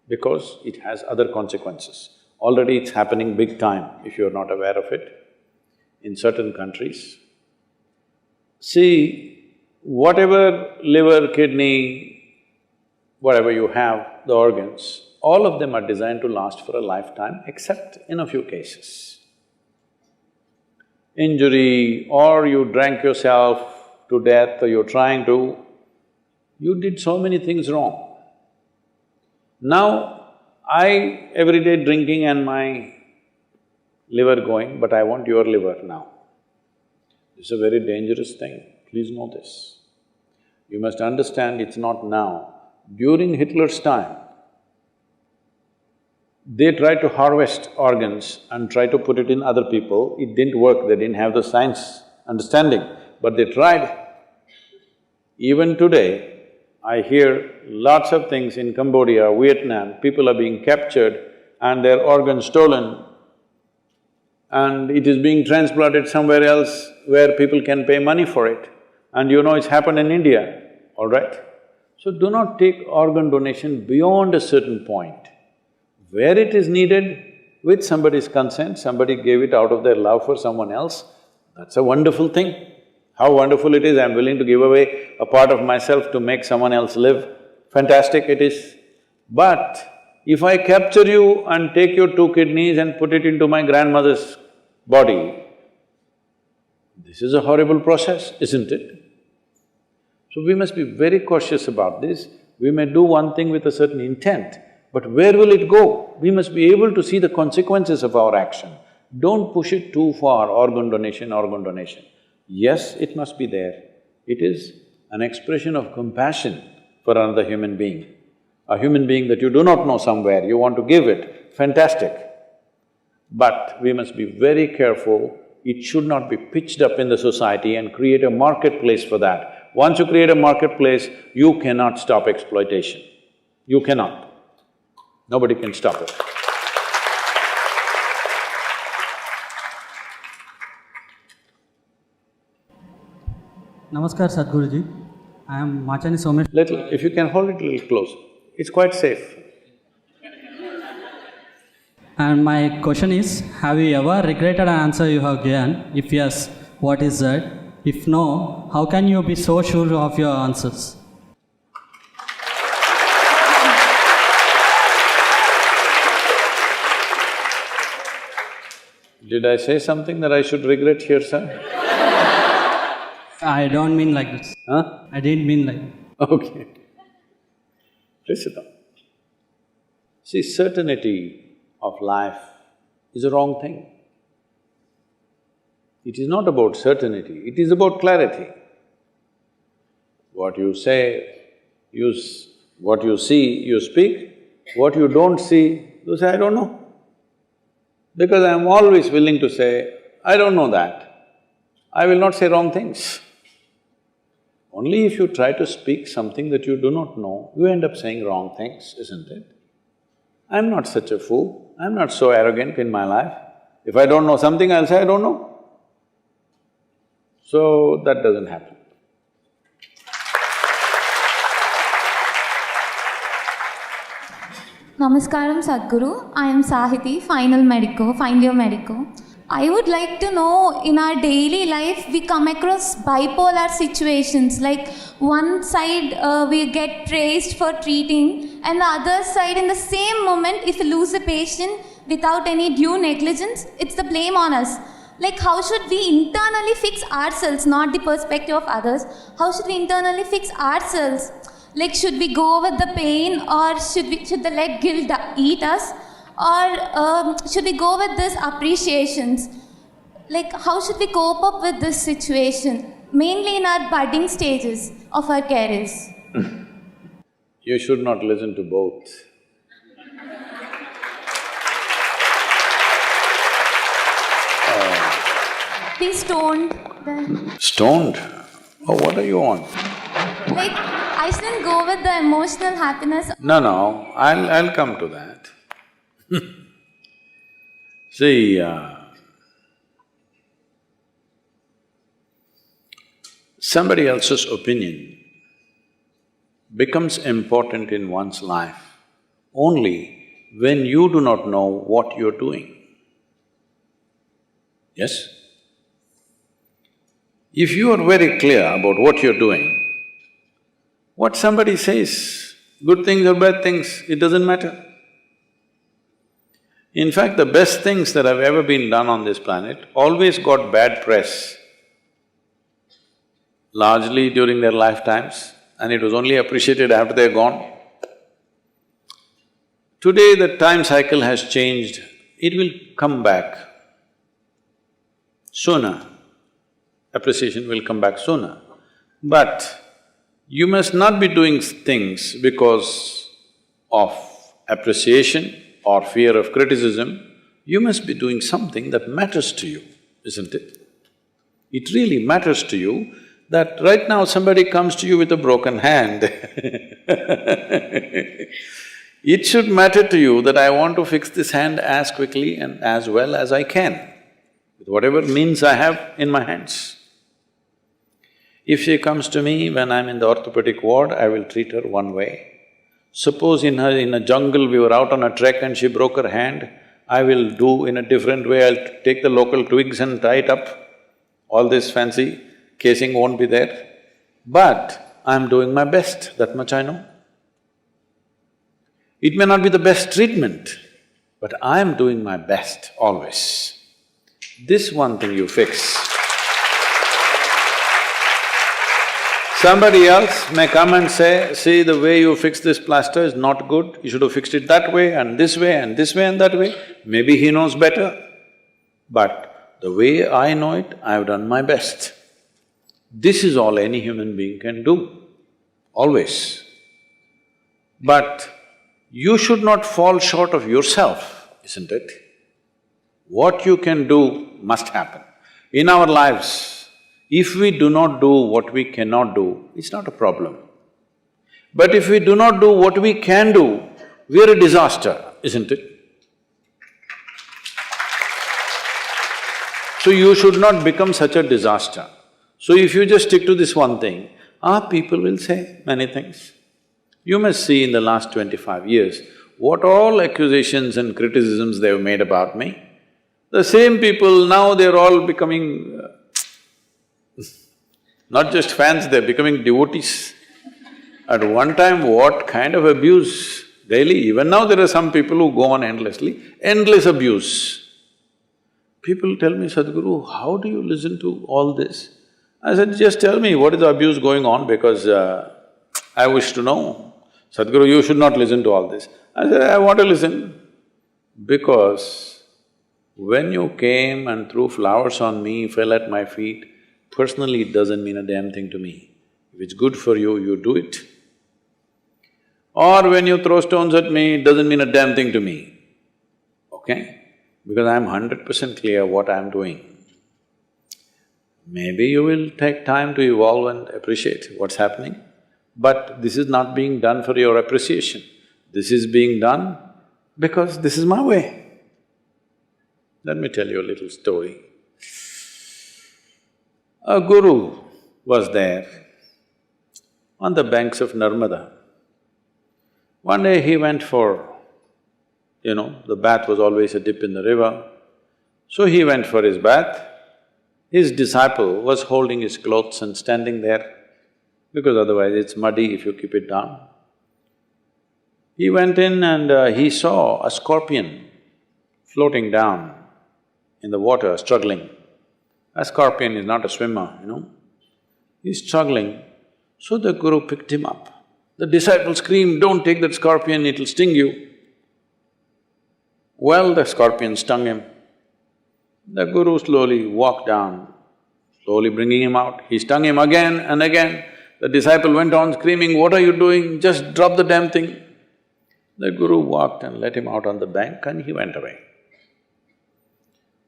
because it has other consequences. Already it's happening big time, if you're not aware of it, in certain countries. See, whatever liver, kidney, whatever you have, the organs, all of them are designed to last for a lifetime, except in a few cases. Injury, or you drank yourself to death, or you're trying to, you did so many things wrong. Now, I every day drinking and my liver going, but I want your liver now. It's a very dangerous thing, please know this. You must understand it's not now. During Hitler's time, They tried to harvest organs and try to put it in other people. It didn't work, they didn't have the science understanding, but they tried. Even today, I hear lots of things in Cambodia, Vietnam, people are being captured and their organs stolen and it is being transplanted somewhere else where people can pay money for it. And you know it's happened in India, all right? So do not take organ donation beyond a certain point. Where it is needed, with somebody's consent, somebody gave it out of their love for someone else, that's a wonderful thing. How wonderful it is, I'm willing to give away a part of myself to make someone else live. Fantastic it is. But if I capture you and take your 2 kidneys and put it into my grandmother's body, this is a horrible process, isn't it? So we must be very cautious about this. We may do one thing with a certain intent, but where will it go? We must be able to see the consequences of our action. Don't push it too far, organ donation, organ donation. Yes, it must be there. It is an expression of compassion for another human being. A human being that you do not know somewhere, you want to give it, fantastic. But we must be very careful, it should not be pitched up in the society and create a marketplace for that. Once you create a marketplace, you cannot stop exploitation. You cannot. Nobody can stop it. Namaskar Sadhguruji, I am Machani Somesh. If you can hold it a little close, it's quite safe. And my question is, have you ever regretted an answer you have given? If yes, what is that? If no, how can you be so sure of your answers? Did I say something that I should regret here, sir? I don't mean like this. Huh? I didn't mean like that. Okay. Please sit down. See, certainty of life is a wrong thing. It is not about certainty, it is about clarity. What you say, what you see, you speak. What you don't see, you say, I don't know. Because I am always willing to say, I don't know that. I will not say wrong things. Only if you try to speak something that you do not know, you end up saying wrong things, isn't it? I'm not such a fool, I'm not so arrogant in my life. If I don't know something, I'll say I don't know. So, that doesn't happen. Namaskaram Sadhguru, I am Sahiti, final year medico. I would like to know, in our daily life, we come across bipolar situations, like one side we get praised for treating and the other side in the same moment, if we lose a patient without any due negligence, it's the blame on us. Like, how should we internally fix ourselves, not the perspective of others? How should we internally fix ourselves? Like, should we go with the pain, or should the leg guilt eat us? Or should we go with this appreciations? Like, how should we cope up with this situation? Mainly in our budding stages of our careers. You should not listen to both. Be stoned then. Stoned? Oh, what are you on? Like, I shouldn't go with the emotional happiness. No, I'll come to that. See, somebody else's opinion becomes important in one's life only when you do not know what you're doing. Yes? If you are very clear about what you're doing, what somebody says, good things or bad things, it doesn't matter. In fact, the best things that have ever been done on this planet always got bad press, largely during their lifetimes, and it was only appreciated after they're gone. Today the time cycle has changed, it will come back sooner. Appreciation will come back sooner. But you must not be doing things because of appreciation or fear of criticism, you must be doing something that matters to you, isn't it? It really matters to you that right now somebody comes to you with a broken hand it should matter to you that I want to fix this hand as quickly and as well as I can, with whatever means I have in my hands. If she comes to me when I'm in the orthopedic ward, I will treat her one way. Suppose in a jungle, we were out on a trek and she broke her hand, I will do in a different way, I'll take the local twigs and tie it up. All this fancy casing won't be there. But I'm doing my best, that much I know. It may not be the best treatment, but I'm doing my best always. This one thing you fix. Somebody else may come and say, see, the way you fix this plaster is not good, you should have fixed it that way and this way and this way and that way. Maybe he knows better, but the way I know it, I've done my best. This is all any human being can do, always. But you should not fall short of yourself, isn't it? What you can do must happen. In our lives, if we do not do what we cannot do, it's not a problem. But if we do not do what we can do, we are a disaster, isn't it? So you should not become such a disaster. So if you just stick to this one thing, people will say many things. You must see in the last 25 years, what all accusations and criticisms they've made about me. The same people, now they're all becoming not just fans, they're becoming devotees. At one time, what kind of abuse daily, even now there are some people who go on endlessly, endless abuse. People tell me, Sadhguru, how do you listen to all this? I said, just tell me what is the abuse going on because I wish to know. Sadhguru, you should not listen to all this. I said, I want to listen because when you came and threw flowers on me, fell at my feet, personally it doesn't mean a damn thing to me. If it's good for you, you do it. Or when you throw stones at me, it doesn't mean a damn thing to me, okay? Because I'm 100% clear what I'm doing. Maybe you will take time to evolve and appreciate what's happening, but this is not being done for your appreciation. This is being done because this is my way. Let me tell you a little story. A guru was there on the banks of Narmada. One day he went for, the bath was always a dip in the river. So he went for his bath. His disciple was holding his clothes and standing there because otherwise it's muddy if you keep it down. He went in and he saw a scorpion floating down in the water, struggling. A scorpion is not a swimmer, He's struggling. So the guru picked him up. The disciple screamed, don't take that scorpion, it'll sting you. Well, the scorpion stung him. The guru slowly walked down, slowly bringing him out. He stung him again and again. The disciple went on screaming, what are you doing? Just drop the damn thing. The guru walked and let him out on the bank and he went away.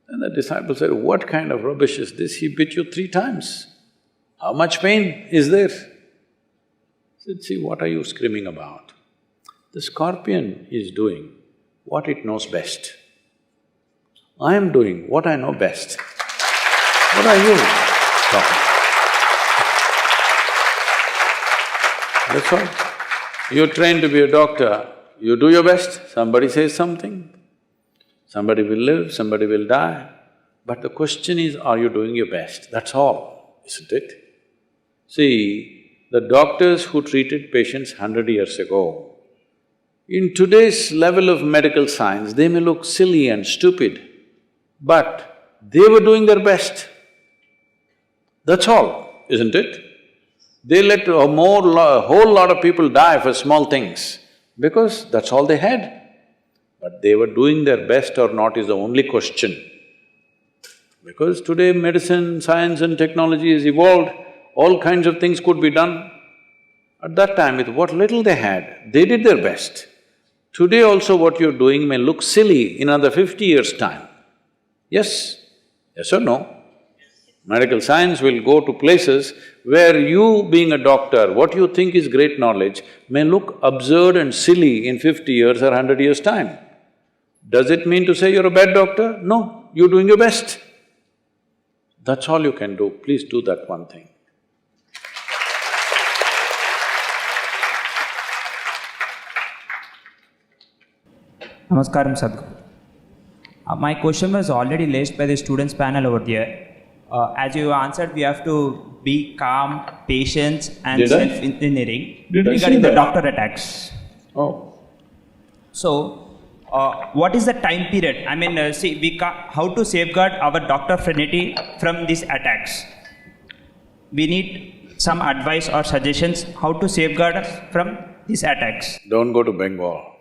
And the disciple said, what kind of rubbish is this? He bit you 3 times. How much pain is there? He said, see, what are you screaming about? The scorpion is doing what it knows best. I am doing what I know best. What are you talking? That's all. You're trained to be a doctor, you do your best, somebody says something. Somebody will live, somebody will die. But the question is, are you doing your best? That's all, isn't it? See, the doctors who treated patients 100 years ago, in today's level of medical science, they may look silly and stupid, but they were doing their best. That's all, isn't it? They let a whole lot of people die for small things because that's all they had. But they were doing their best or not is the only question. Because today medicine, science and technology has evolved, all kinds of things could be done. At that time, with what little they had, they did their best. Today also what you're doing may look silly in another 50 years' time. Yes? Yes or no? Medical science will go to places where you, being a doctor, what you think is great knowledge may look absurd and silly in 50 years or 100 years' time. Does it mean to say you're a bad doctor? No, you're doing your best. That's all you can do. Please do that one thing. Namaskaram, Sadhguru. My question was already raised by the students panel over there. As you answered, we have to be calm, patient and self-engineering regarding the doctor attacks. Oh. So, what is the time period? I mean, how to safeguard our doctor fraternity from these attacks? We need some advice or suggestions how to safeguard us from these attacks. Don't go to Bengal.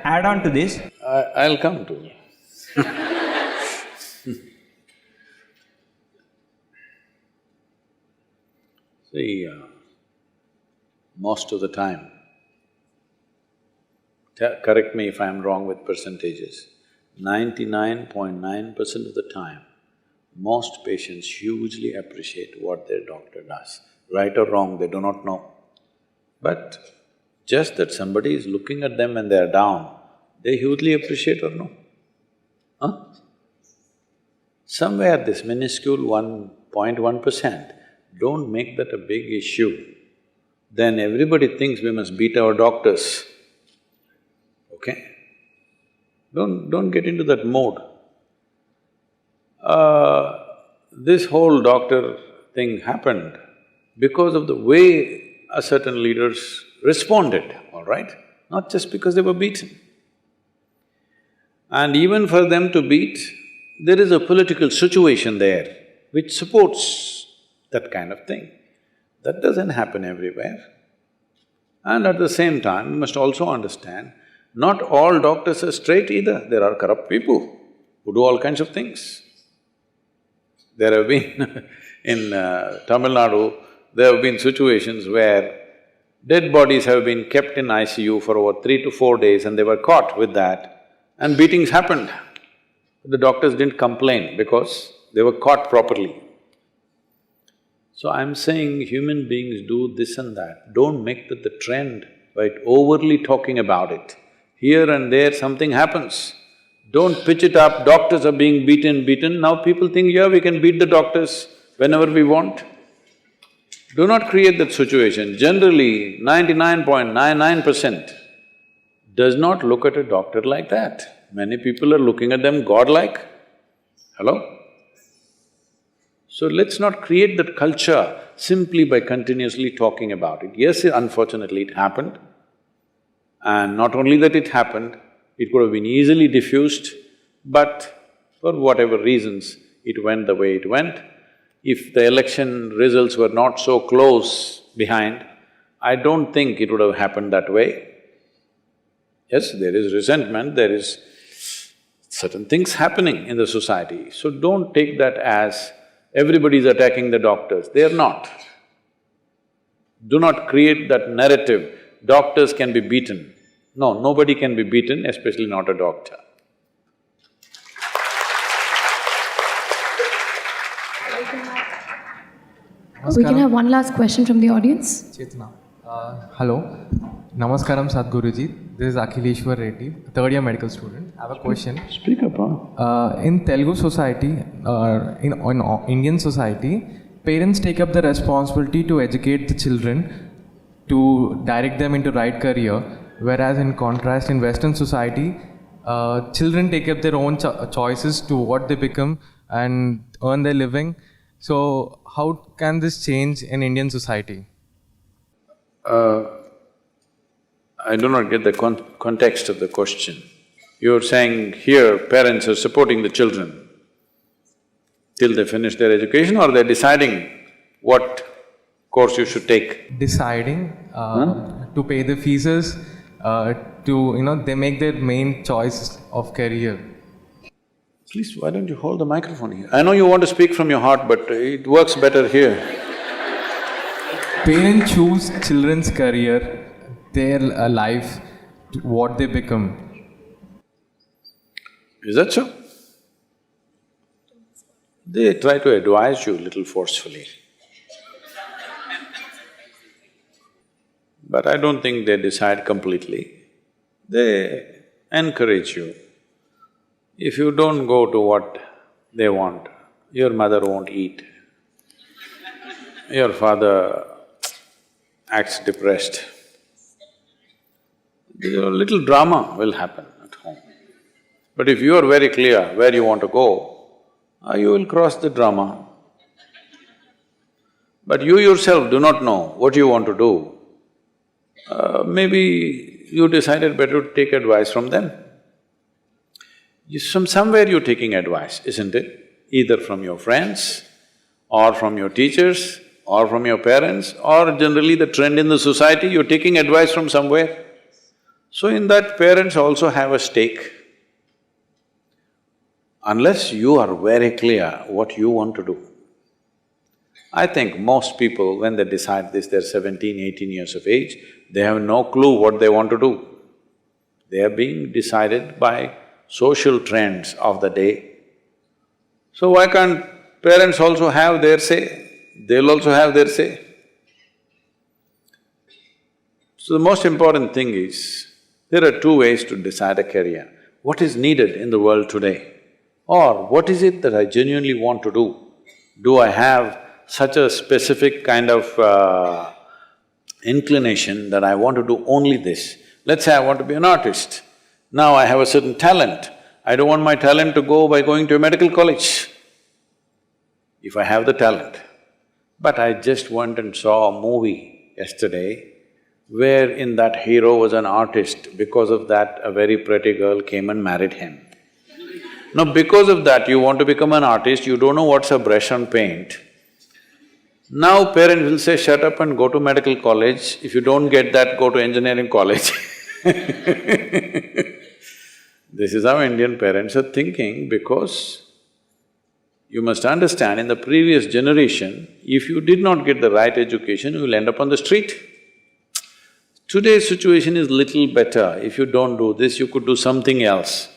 Add on to this. I'll come to you. See, most of the time, correct me if I'm wrong with percentages, 99.9% of the time, most patients hugely appreciate what their doctor does. Right or wrong, they do not know. But just that somebody is looking at them when they are down, they hugely appreciate or no? Huh? Somewhere this minuscule 1.1%, don't make that a big issue. Then everybody thinks we must beat our doctors, okay? Don't get into that mode. This whole doctor thing happened because of the way a certain leaders responded, all right? Not just because they were beaten. And even for them to beat, there is a political situation there which supports that kind of thing. That doesn't happen everywhere. And at the same time, you must also understand, not all doctors are straight either. There are corrupt people who do all kinds of things. There have been in Tamil Nadu, there have been situations where dead bodies have been kept in ICU for over 3 to 4 days and they were caught with that and beatings happened. The doctors didn't complain because they were caught properly. So I'm saying human beings do this and that, don't make that the trend by overly talking about it. Here and there something happens, don't pitch it up, doctors are being beaten, now people think, yeah, we can beat the doctors whenever we want. Do not create that situation. Generally, 99.99% does not look at a doctor like that. Many people are looking at them godlike. Hello? So let's not create that culture simply by continuously talking about it. Yes, unfortunately it happened, and not only that it happened, it could have been easily diffused, but for whatever reasons, it went the way it went. If the election results were not so close behind, I don't think it would have happened that way. Yes, there is resentment, there is certain things happening in the society, so don't take that as everybody is attacking the doctors, they are not. Do not create that narrative, doctors can be beaten. No, nobody can be beaten, especially not a doctor. We can have one last question from the audience. Chetna. Hello. Namaskaram Sadhguruji. This is Akhileshwar Reddy, third year medical student. I have a question. Speak up, huh? In Telugu society, in Indian society, parents take up the responsibility to educate the children, to direct them into right career, whereas in contrast in Western society, children take up their own choices to what they become and earn their living. So how can this change in Indian society? I do not get the context of the question. You're saying here parents are supporting the children till they finish their education, or they're deciding what course you should take? Deciding to pay the fees, they make their main choice of career. Please, why don't you hold the microphone here? I know you want to speak from your heart, but it works better here. Parents choose children's career, their life, what they become. Is that so? They try to advise you a little forcefully. But I don't think they decide completely. They encourage you. If you don't go to what they want, your mother won't eat. Your father acts depressed. A little drama will happen at home. But if you are very clear where you want to go, you will cross the drama. But you yourself do not know what you want to do. Maybe you decided better to take advice from them. From somewhere you're taking advice, isn't it? Either from your friends, or from your teachers, or from your parents, or generally the trend in the society, you're taking advice from somewhere. So in that, parents also have a stake. Unless you are very clear what you want to do. I think most people, when they decide this, they're 17, 18 years of age, they have no clue what they want to do. They are being decided by social trends of the day. So why can't parents also have their say? They'll also have their say. So the most important thing is, there are two ways to decide a career. What is needed in the world today? Or what is it that I genuinely want to do? Do I have such a specific kind of inclination that I want to do only this? Let's say I want to be an artist. Now I have a certain talent. I don't want my talent to go by going to a medical college, if I have the talent. But I just went and saw a movie yesterday where in that hero was an artist. Because of that, a very pretty girl came and married him. Now, because of that, you want to become an artist, you don't know what's a brush and paint. Now parents will say, shut up and go to medical college. If you don't get that, go to engineering college. This is how Indian parents are thinking, because you must understand, in the previous generation, if you did not get the right education, you will end up on the street. Today's situation is little better. If you don't do this, you could do something else.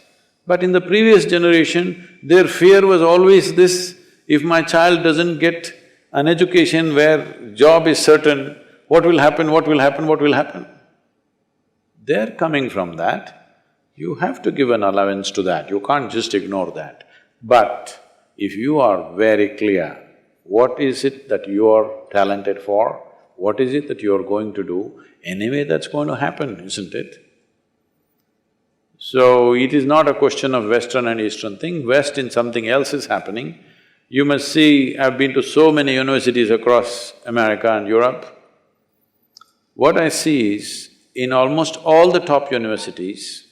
But in the previous generation, their fear was always this: if my child doesn't get an education where job is certain, what will happen, what will happen, what will happen? They're coming from that. You have to give an allowance to that, you can't just ignore that. But if you are very clear, what is it that you are talented for, what is it that you are going to do, anyway that's going to happen, isn't it? So, it is not a question of Western and Eastern thing, West in something else is happening. You must see, I've been to so many universities across America and Europe. What I see is, in almost all the top universities,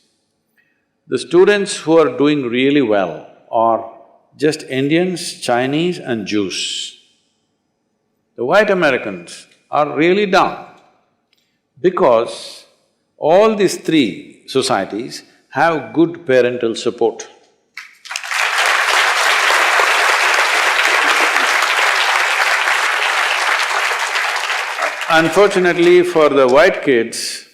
the students who are doing really well are just Indians, Chinese and Jews. The white Americans are really down because all these three societies have good parental support. Unfortunately for the white kids,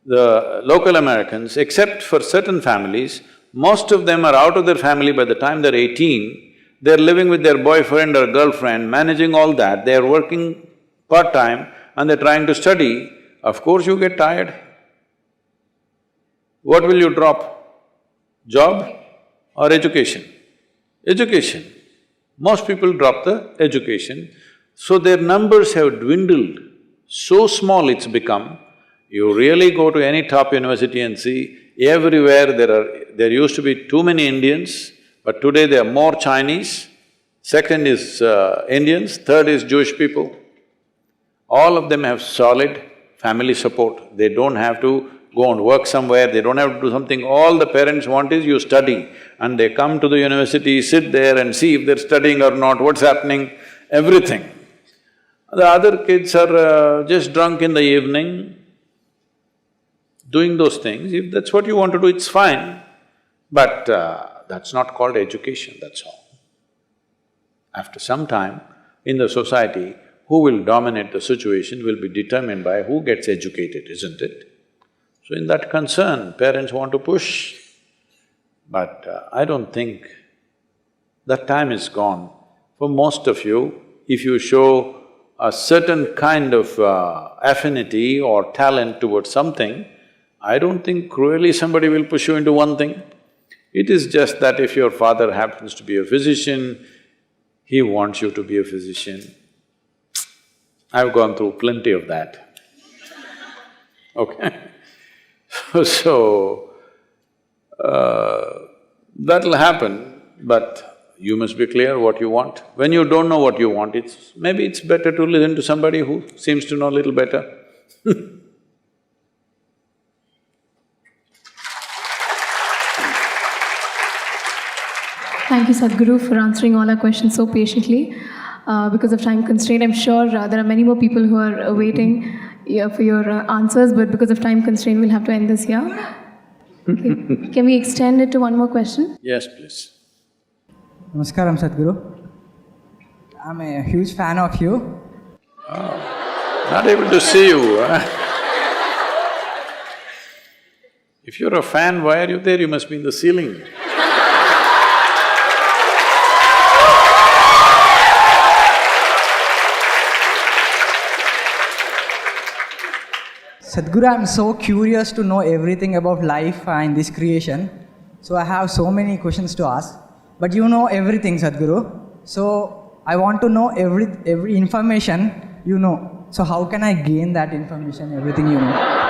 the local Americans, except for certain families, most of them are out of their family by the time they're 18, they're living with their boyfriend or girlfriend, managing all that, they're working part-time and they're trying to study. Of course you get tired. What will you drop? Job or education? Education. Most people drop the education, so their numbers have dwindled. So small it's become, you really go to any top university and see, everywhere there used to be too many Indians, but today there are more Chinese, second is Indians, third is Jewish people. All of them have solid family support, they don't have to go and work somewhere, they don't have to do something, all the parents want is you study. And they come to the university, sit there and see if they're studying or not, what's happening, everything. The other kids are just drunk in the evening, doing those things. If that's what you want to do, it's fine. But But that's not called education, that's all. After some time, in the society, who will dominate the situation will be determined by who gets educated, isn't it? So in that concern, parents want to push, but I don't think that time is gone. For most of you, if you show a certain kind of affinity or talent towards something, I don't think cruelly somebody will push you into one thing. It is just that if your father happens to be a physician, he wants you to be a physician. I've gone through plenty of that, okay? So, that'll happen, but you must be clear what you want. When you don't know what you want, maybe it's better to listen to somebody who seems to know a little better. Thank you, Sadhguru, for answering all our questions so patiently. Because of time constraint, I'm sure there are many more people who are waiting for your answers, but because of time constraint, we'll have to end this here. Okay. Can we extend it to one more question? Yes, please. Namaskaram, Sadhguru. I'm a huge fan of you. Not able to see you, huh? If you're a fan, why are you there? You must be in the ceiling. Sadhguru, I'm so curious to know everything about life and this creation. So I have so many questions to ask. But you know everything, Sadhguru. So I want to know every information you know. So how can I gain that information, everything you know?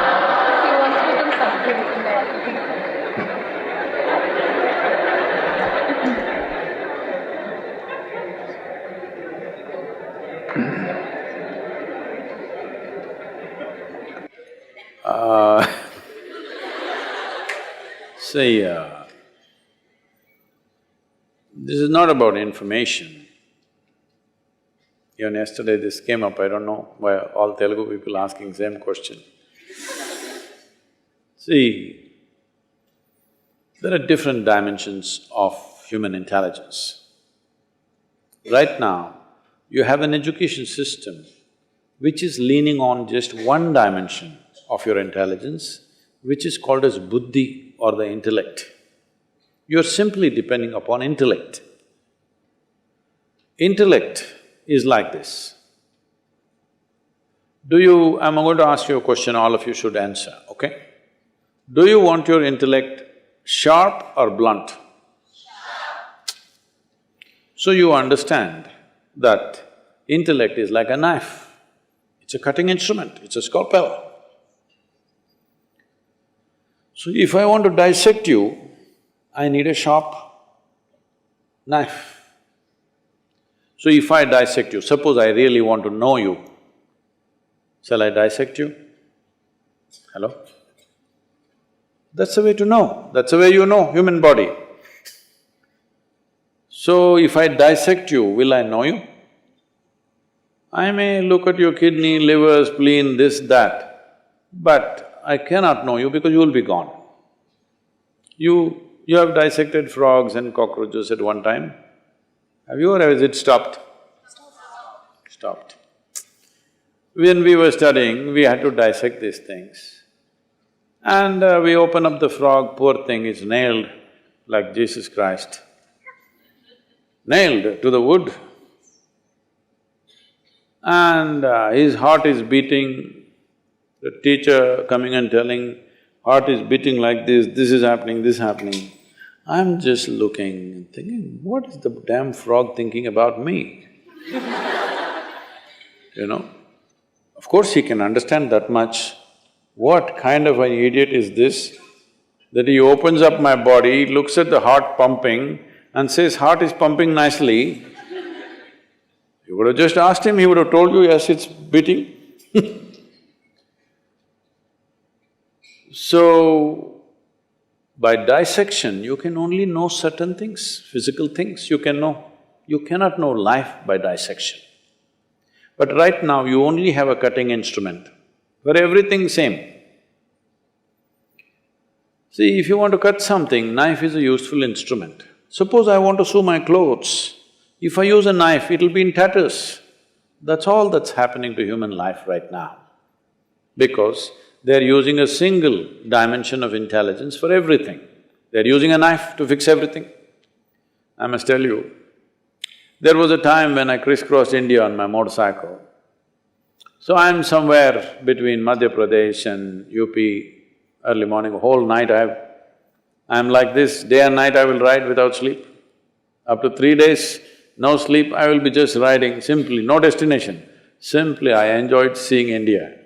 See, this is not about information. Even yesterday this came up, I don't know why all Telugu people asking same question. See, there are different dimensions of human intelligence. Right now, you have an education system which is leaning on just one dimension of your intelligence, which is called as buddhi or the intellect. You're simply depending upon intellect. Intellect is like this. I'm going to ask you a question, all of you should answer, okay? Do you want your intellect sharp or blunt? Sharp. So you understand that intellect is like a knife. It's a cutting instrument, it's a scalpel. So if I want to dissect you, I need a sharp knife. So if I dissect you, suppose I really want to know you, shall I dissect you? Hello? That's the way to know, that's the way you know human body. So if I dissect you, will I know you? I may look at your kidney, liver, spleen, this, that, but I cannot know you because you will be gone. You have dissected frogs and cockroaches at one time. Have you, or has it stopped? Stopped. When we were studying, we had to dissect these things. And we open up the frog, poor thing is nailed like Jesus Christ. Nailed to the wood. And his heart is beating. The teacher coming and telling, heart is beating like this is happening, this is happening. I'm just looking and thinking, what is the damn frog thinking about me? You know? Of course he can understand that much. What kind of an idiot is this, that he opens up my body, looks at the heart pumping and says, heart is pumping nicely. You would have just asked him, he would have told you, yes, it's beating. So, by dissection, you can only know certain things, physical things you can know. You cannot know life by dissection. But right now, you only have a cutting instrument, for everything same. See, if you want to cut something, knife is a useful instrument. Suppose I want to sew my clothes, if I use a knife, it'll be in tatters. That's all that's happening to human life right now. Because they're using a single dimension of intelligence for everything. They're using a knife to fix everything. I must tell you, there was a time when I crisscrossed India on my motorcycle. So I'm somewhere between Madhya Pradesh and UP, early morning, whole night I'm like this, day and night I will ride without sleep. Up to 3 days, no sleep, I will be just riding, simply, no destination. Simply I enjoyed seeing India.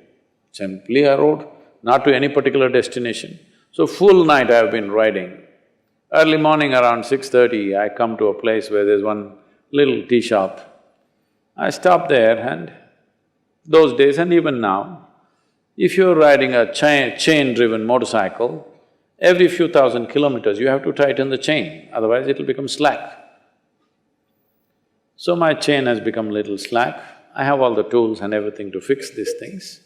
Simply I rode, not to any particular destination. So full night I have been riding. Early morning around 6:30, I come to a place where there's one little tea shop. I stop there and those days and even now, if you're riding a chain-driven motorcycle, every few thousand kilometers you have to tighten the chain, otherwise it'll become slack. So my chain has become little slack. I have all the tools and everything to fix these things.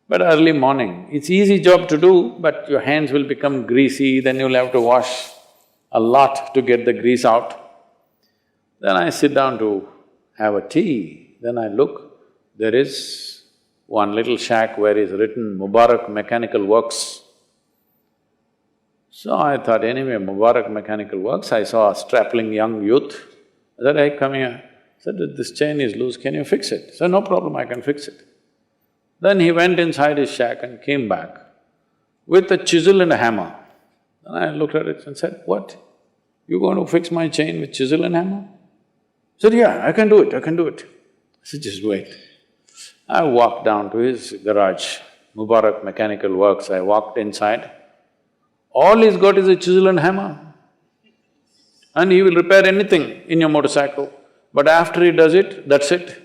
But early morning, it's easy job to do, but your hands will become greasy, then you'll have to wash a lot to get the grease out. Then I sit down to have a tea, then I look, there is one little shack where is written Mubarak Mechanical Works. So I thought, anyway, Mubarak Mechanical Works, I saw a strapping young youth. I said, hey, come here. I said, this chain is loose, can you fix it? He said, no problem, I can fix it. Then he went inside his shack and came back with a chisel and a hammer. Then I looked at it and said, what? You going to fix my chain with chisel and hammer? He said, yeah, I can do it, I can do it. I said, just wait. I walked down to his garage, Mubarak Mechanical Works, I walked inside. All he's got is a chisel and hammer. And he will repair anything in your motorcycle. But after he does it, that's it.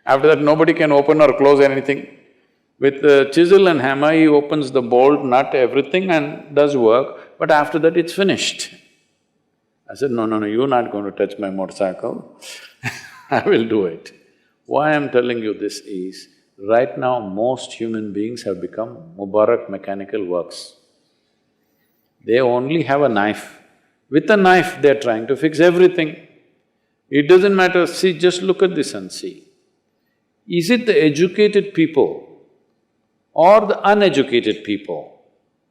After that, nobody can open or close anything. With the chisel and hammer, he opens the bolt, nut, everything and does work, but after that it's finished. I said, no, you're not going to touch my motorcycle, I will do it. Why I'm telling you this is, right now most human beings have become Mubarak Mechanical Works. They only have a knife. With a knife, they're trying to fix everything. It doesn't matter, see, just look at this and see. Is it the educated people or the uneducated people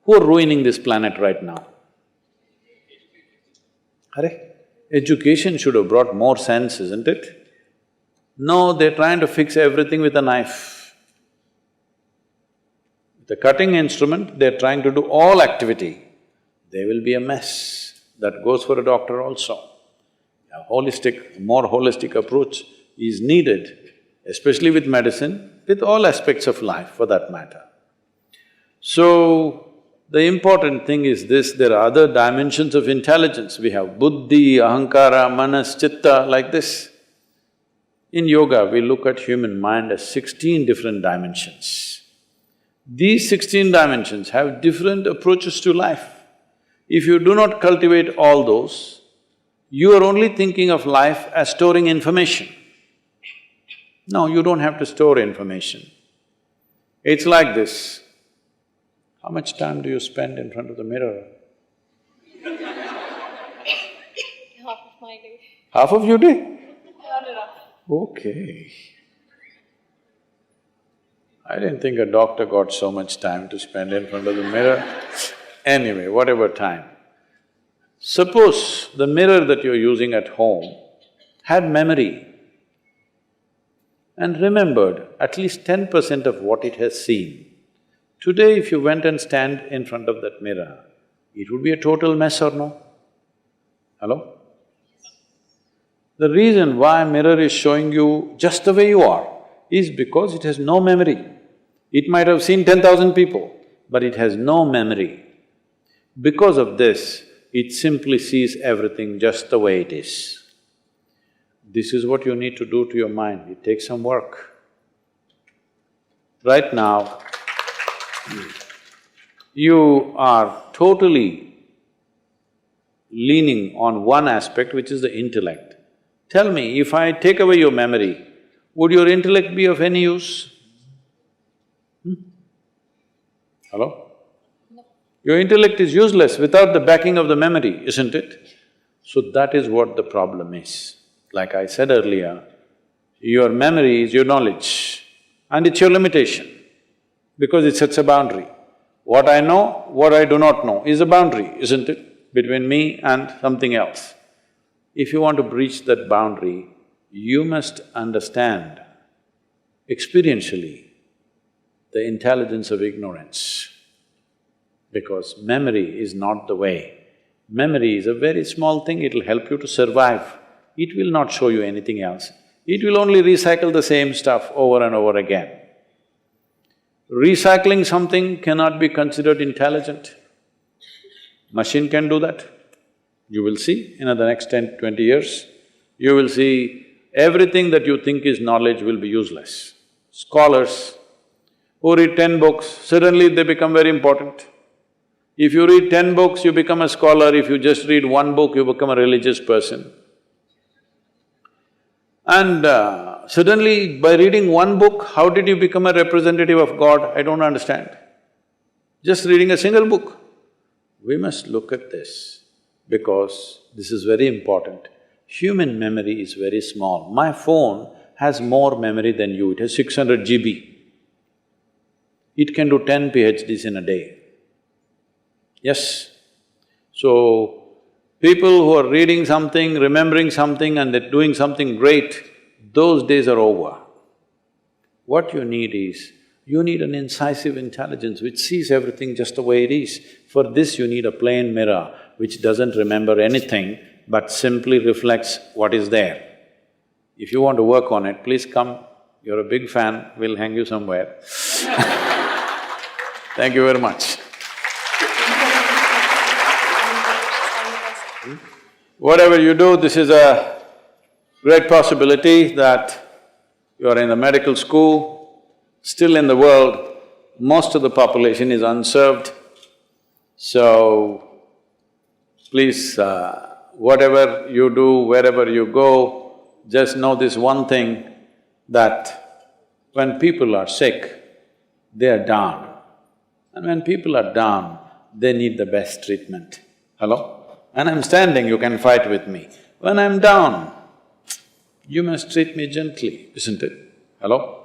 who are ruining this planet right now? Education should have brought more sense, isn't it? No, they're trying to fix everything with a knife. With a cutting instrument, they're trying to do all activity. There will be a mess. That goes for a doctor also. A more holistic approach is needed, especially with medicine, with all aspects of life for that matter. So, the important thing is this, there are other dimensions of intelligence. We have buddhi, ahankara, manas, chitta, like this. In yoga, we look at human mind as 16 different dimensions. These 16 dimensions have different approaches to life. If you do not cultivate all those, you are only thinking of life as storing information. No, you don't have to store information. It's like this. How much time do you spend in front of the mirror? Half of my day. Half of your day? Okay. I didn't think a doctor got so much time to spend in front of the mirror. Anyway, whatever time. Suppose the mirror that you're using at home had memory and remembered at least 10% of what it has seen. Today, if you went and stand in front of that mirror, it would be a total mess or no? Hello? The reason why mirror is showing you just the way you are is because it has no memory. It might have seen 10,000 people, but it has no memory. Because of this, it simply sees everything just the way it is. This is what you need to do to your mind, it takes some work. Right now, you are totally leaning on one aspect, which is the intellect. Tell me, if I take away your memory, would your intellect be of any use? Hello? Your intellect is useless without the backing of the memory, isn't it? So that is what the problem is. Like I said earlier, your memory is your knowledge and it's your limitation because it sets a boundary. What I know, what I do not know is a boundary, isn't it, between me and something else. If you want to breach that boundary, you must understand experientially the intelligence of ignorance, because memory is not the way. Memory is a very small thing, it'll help you to survive. It will not show you anything else. It will only recycle the same stuff over and over again. Recycling something cannot be considered intelligent. Machine can do that. You will see in the next 10, 20 years, you will see everything that you think is knowledge will be useless. Scholars who read 10 books, suddenly they become very important. If you read 10 books, you become a scholar. If you just read one book, you become a religious person. And suddenly, by reading one book, how did you become a representative of God? I don't understand. Just reading a single book. We must look at this because this is very important. Human memory is very small. My phone has more memory than you, it has 600 GB. It can do 10 PhDs in a day. Yes. So, people who are reading something, remembering something and they're doing something great, those days are over. What you need is, you need an incisive intelligence which sees everything just the way it is. For this you need a plain mirror which doesn't remember anything but simply reflects what is there. If you want to work on it, please come, you're a big fan, we'll hang you somewhere. Thank you very much. Whatever you do, this is a great possibility that you are in the medical school. Still in the world, most of the population is unserved. So, please, whatever you do, wherever you go, just know this one thing, that when people are sick, they are down. And when people are down, they need the best treatment. Hello? When I'm standing, you can fight with me. When I'm down, you must treat me gently, isn't it? Hello?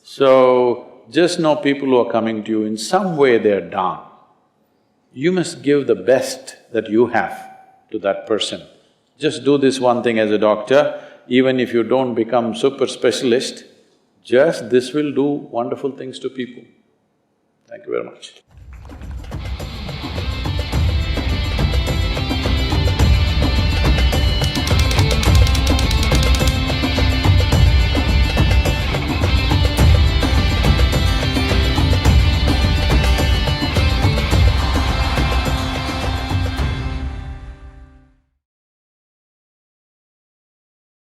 So, just know people who are coming to you, in some way they're down. You must give the best that you have to that person. Just do this one thing as a doctor, even if you don't become super specialist, just this will do wonderful things to people. Thank you very much.